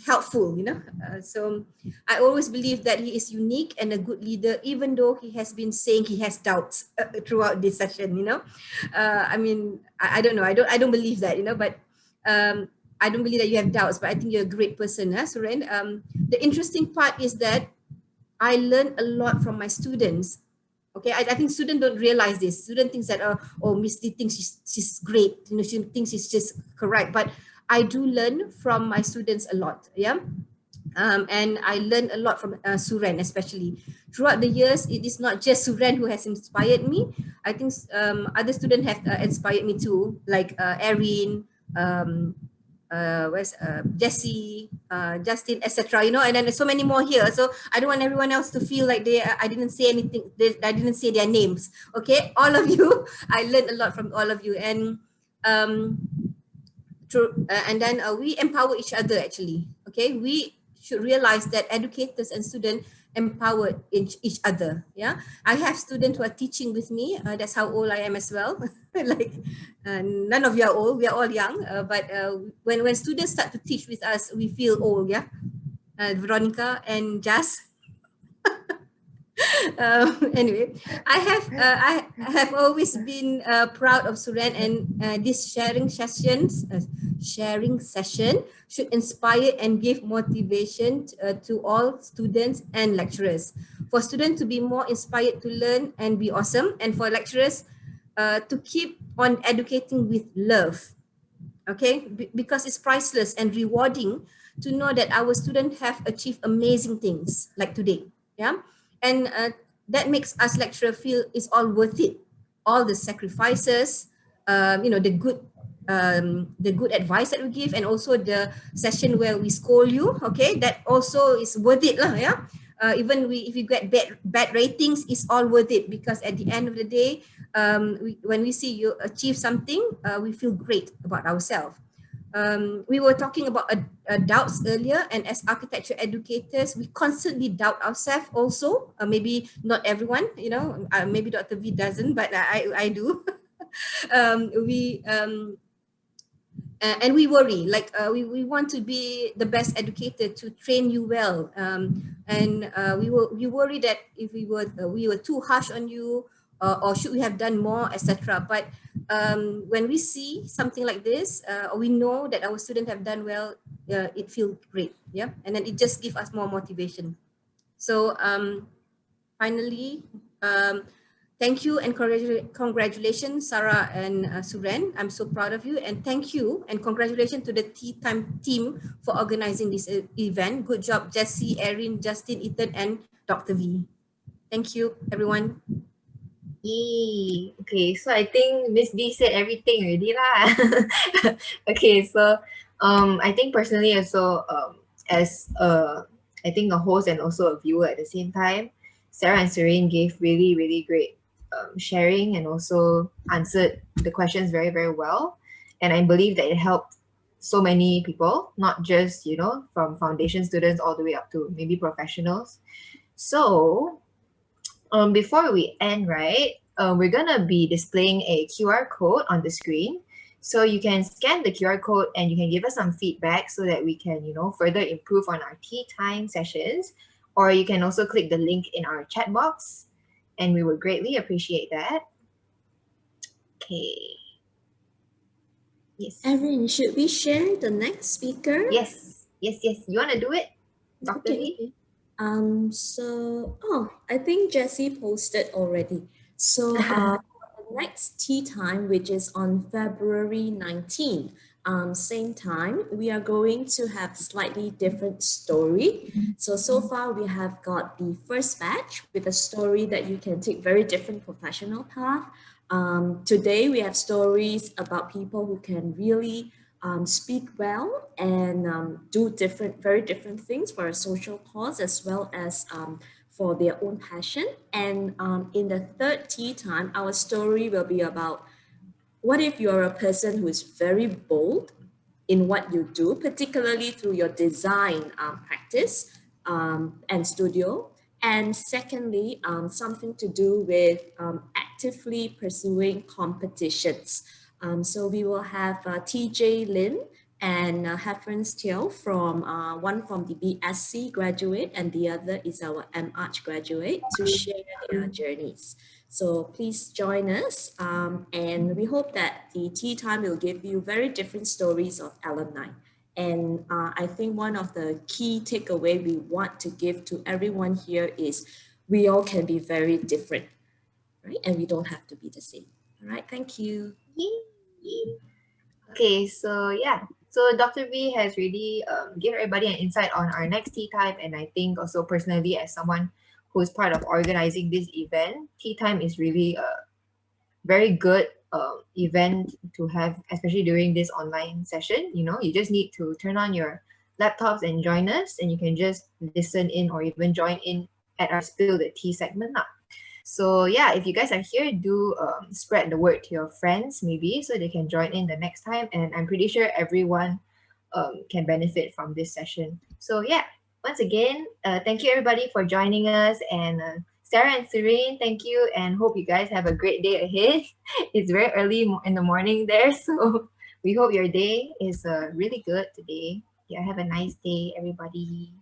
[SPEAKER 8] helpful, you know. So I always believe that he is unique and a good leader, even though he has been saying he has doubts throughout this session, you know. I mean, I don't know. I don't believe that, you know, but I don't believe that you have doubts, but I think you're a great person, Surayyn. The interesting part is that I learned a lot from my students. Okay, I think students don't realize this. Student thinks that, oh, Miss Lee thinks she's great, you know, she thinks she's just correct. But I do learn from my students a lot. Yeah. And I learned a lot from Surayyn, especially throughout the years. It is not just Surayyn who has inspired me. I think other students have inspired me too, like Erin, where's Jessie, Justin, etc. You know, and then there's so many more here. So I don't want everyone else to feel like I didn't say anything. I didn't say their names. Okay, all of you, I learned a lot from all of you, and and then we empower each other actually. Okay, we should realize that educators and students empower each other. Yeah, I have students who are teaching with me. That's how old I am as well. Like none of you are old, we are all young, but when students start to teach with us, we feel old. Yeah. Veronica and Jas. Anyway, I have always been proud of Surayyn, and this sharing session should inspire and give motivation to all students and lecturers. For students to be more inspired to learn and be awesome, and for lecturers to keep on educating with love. Okay, because it's priceless and rewarding to know that our students have achieved amazing things like today. Yeah. And that makes us lecturer feel it's all worth it. All the sacrifices, you know, the good advice that we give, and also the session where we scold you. Okay, that also is worth it lah. Yeah. Even if you get bad ratings, it's all worth it, because at the end of the day, when we see you achieve something, we feel great about ourselves. We were talking about doubts earlier, and as architecture educators, we constantly doubt ourselves also. Maybe not everyone, you know, maybe Dr. V doesn't, but I do. And we worry, like we want to be the best educator to train you well, and we worry that if we were too harsh on you, or should we have done more, etc. But when we see something like this, we know that our students have done well, it feels great. Yeah, and then it just gives us more motivation. So finally, thank you and congratulations, Sarah and Surayyn. I'm so proud of you, and thank you and congratulations to the Tea Time team for organizing this event. Good job, Jessie, Erin, Justin, Ethan, and Dr. V. Thank you, everyone.
[SPEAKER 1] Yay. Okay, so I think Miss D said everything already lah. Okay, so I think personally also as I think a host and also a viewer at the same time, Sarah and Surayyn gave really, really great sharing and also answered the questions very, very well. And I believe that it helped so many people, not just, from foundation students all the way up to maybe professionals. So before we end, right, we're gonna be displaying a QR code on the screen. So you can scan the QR code and you can give us some feedback so that we can, further improve on our tea time sessions. Or you can also click the link in our chat box, and we would greatly appreciate that. Okay. Yes.
[SPEAKER 5] Erin, should we share the next speaker?
[SPEAKER 1] Yes. You wanna do it, Dr. V?
[SPEAKER 5] I think Jessie posted already. So the next tea time, which is on February 19, same time, we are going to have slightly different story. So far we have got the first batch with a story that you can take very different professional path. Today we have stories about people who can really speak well and do very different things for a social cause as well as for their own passion. And in the third tea time, our story will be about what if you're a person who is very bold in what you do, particularly through your design practice and studio. And secondly, something to do with actively pursuing competitions. So we will have TJ Lin and Heffern's Tale from one from the BSc graduate and the other is our MArch graduate to share their journeys. So please join us and we hope that the tea time will give you very different stories of alumni. And I think one of the key takeaway we want to give to everyone here is we all can be very different, right? And we don't have to be the same. All right, thank you.
[SPEAKER 1] Okay, so yeah. So Dr. V has really given everybody an insight on our next tea time, and I think also personally as someone who's part of organizing this event, tea time is really a very good event to have, especially during this online session. You just need to turn on your laptops and join us, and you can just listen in or even join in at our Spill the Tea segment now. So yeah, if you guys are here, do spread the word to your friends maybe so they can join in the next time. And I'm pretty sure everyone can benefit from this session. So yeah, once again, thank you everybody for joining us. And Sarah and Surayyn, thank you, and hope you guys have a great day ahead. It's very early in the morning there, so we hope your day is really good today. Yeah, have a nice day, everybody.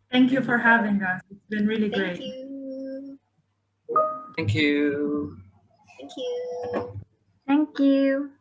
[SPEAKER 3] Thank you for having us. It's been really great.
[SPEAKER 1] Thank you.
[SPEAKER 7] Thank you.
[SPEAKER 1] Thank you.
[SPEAKER 10] Thank you.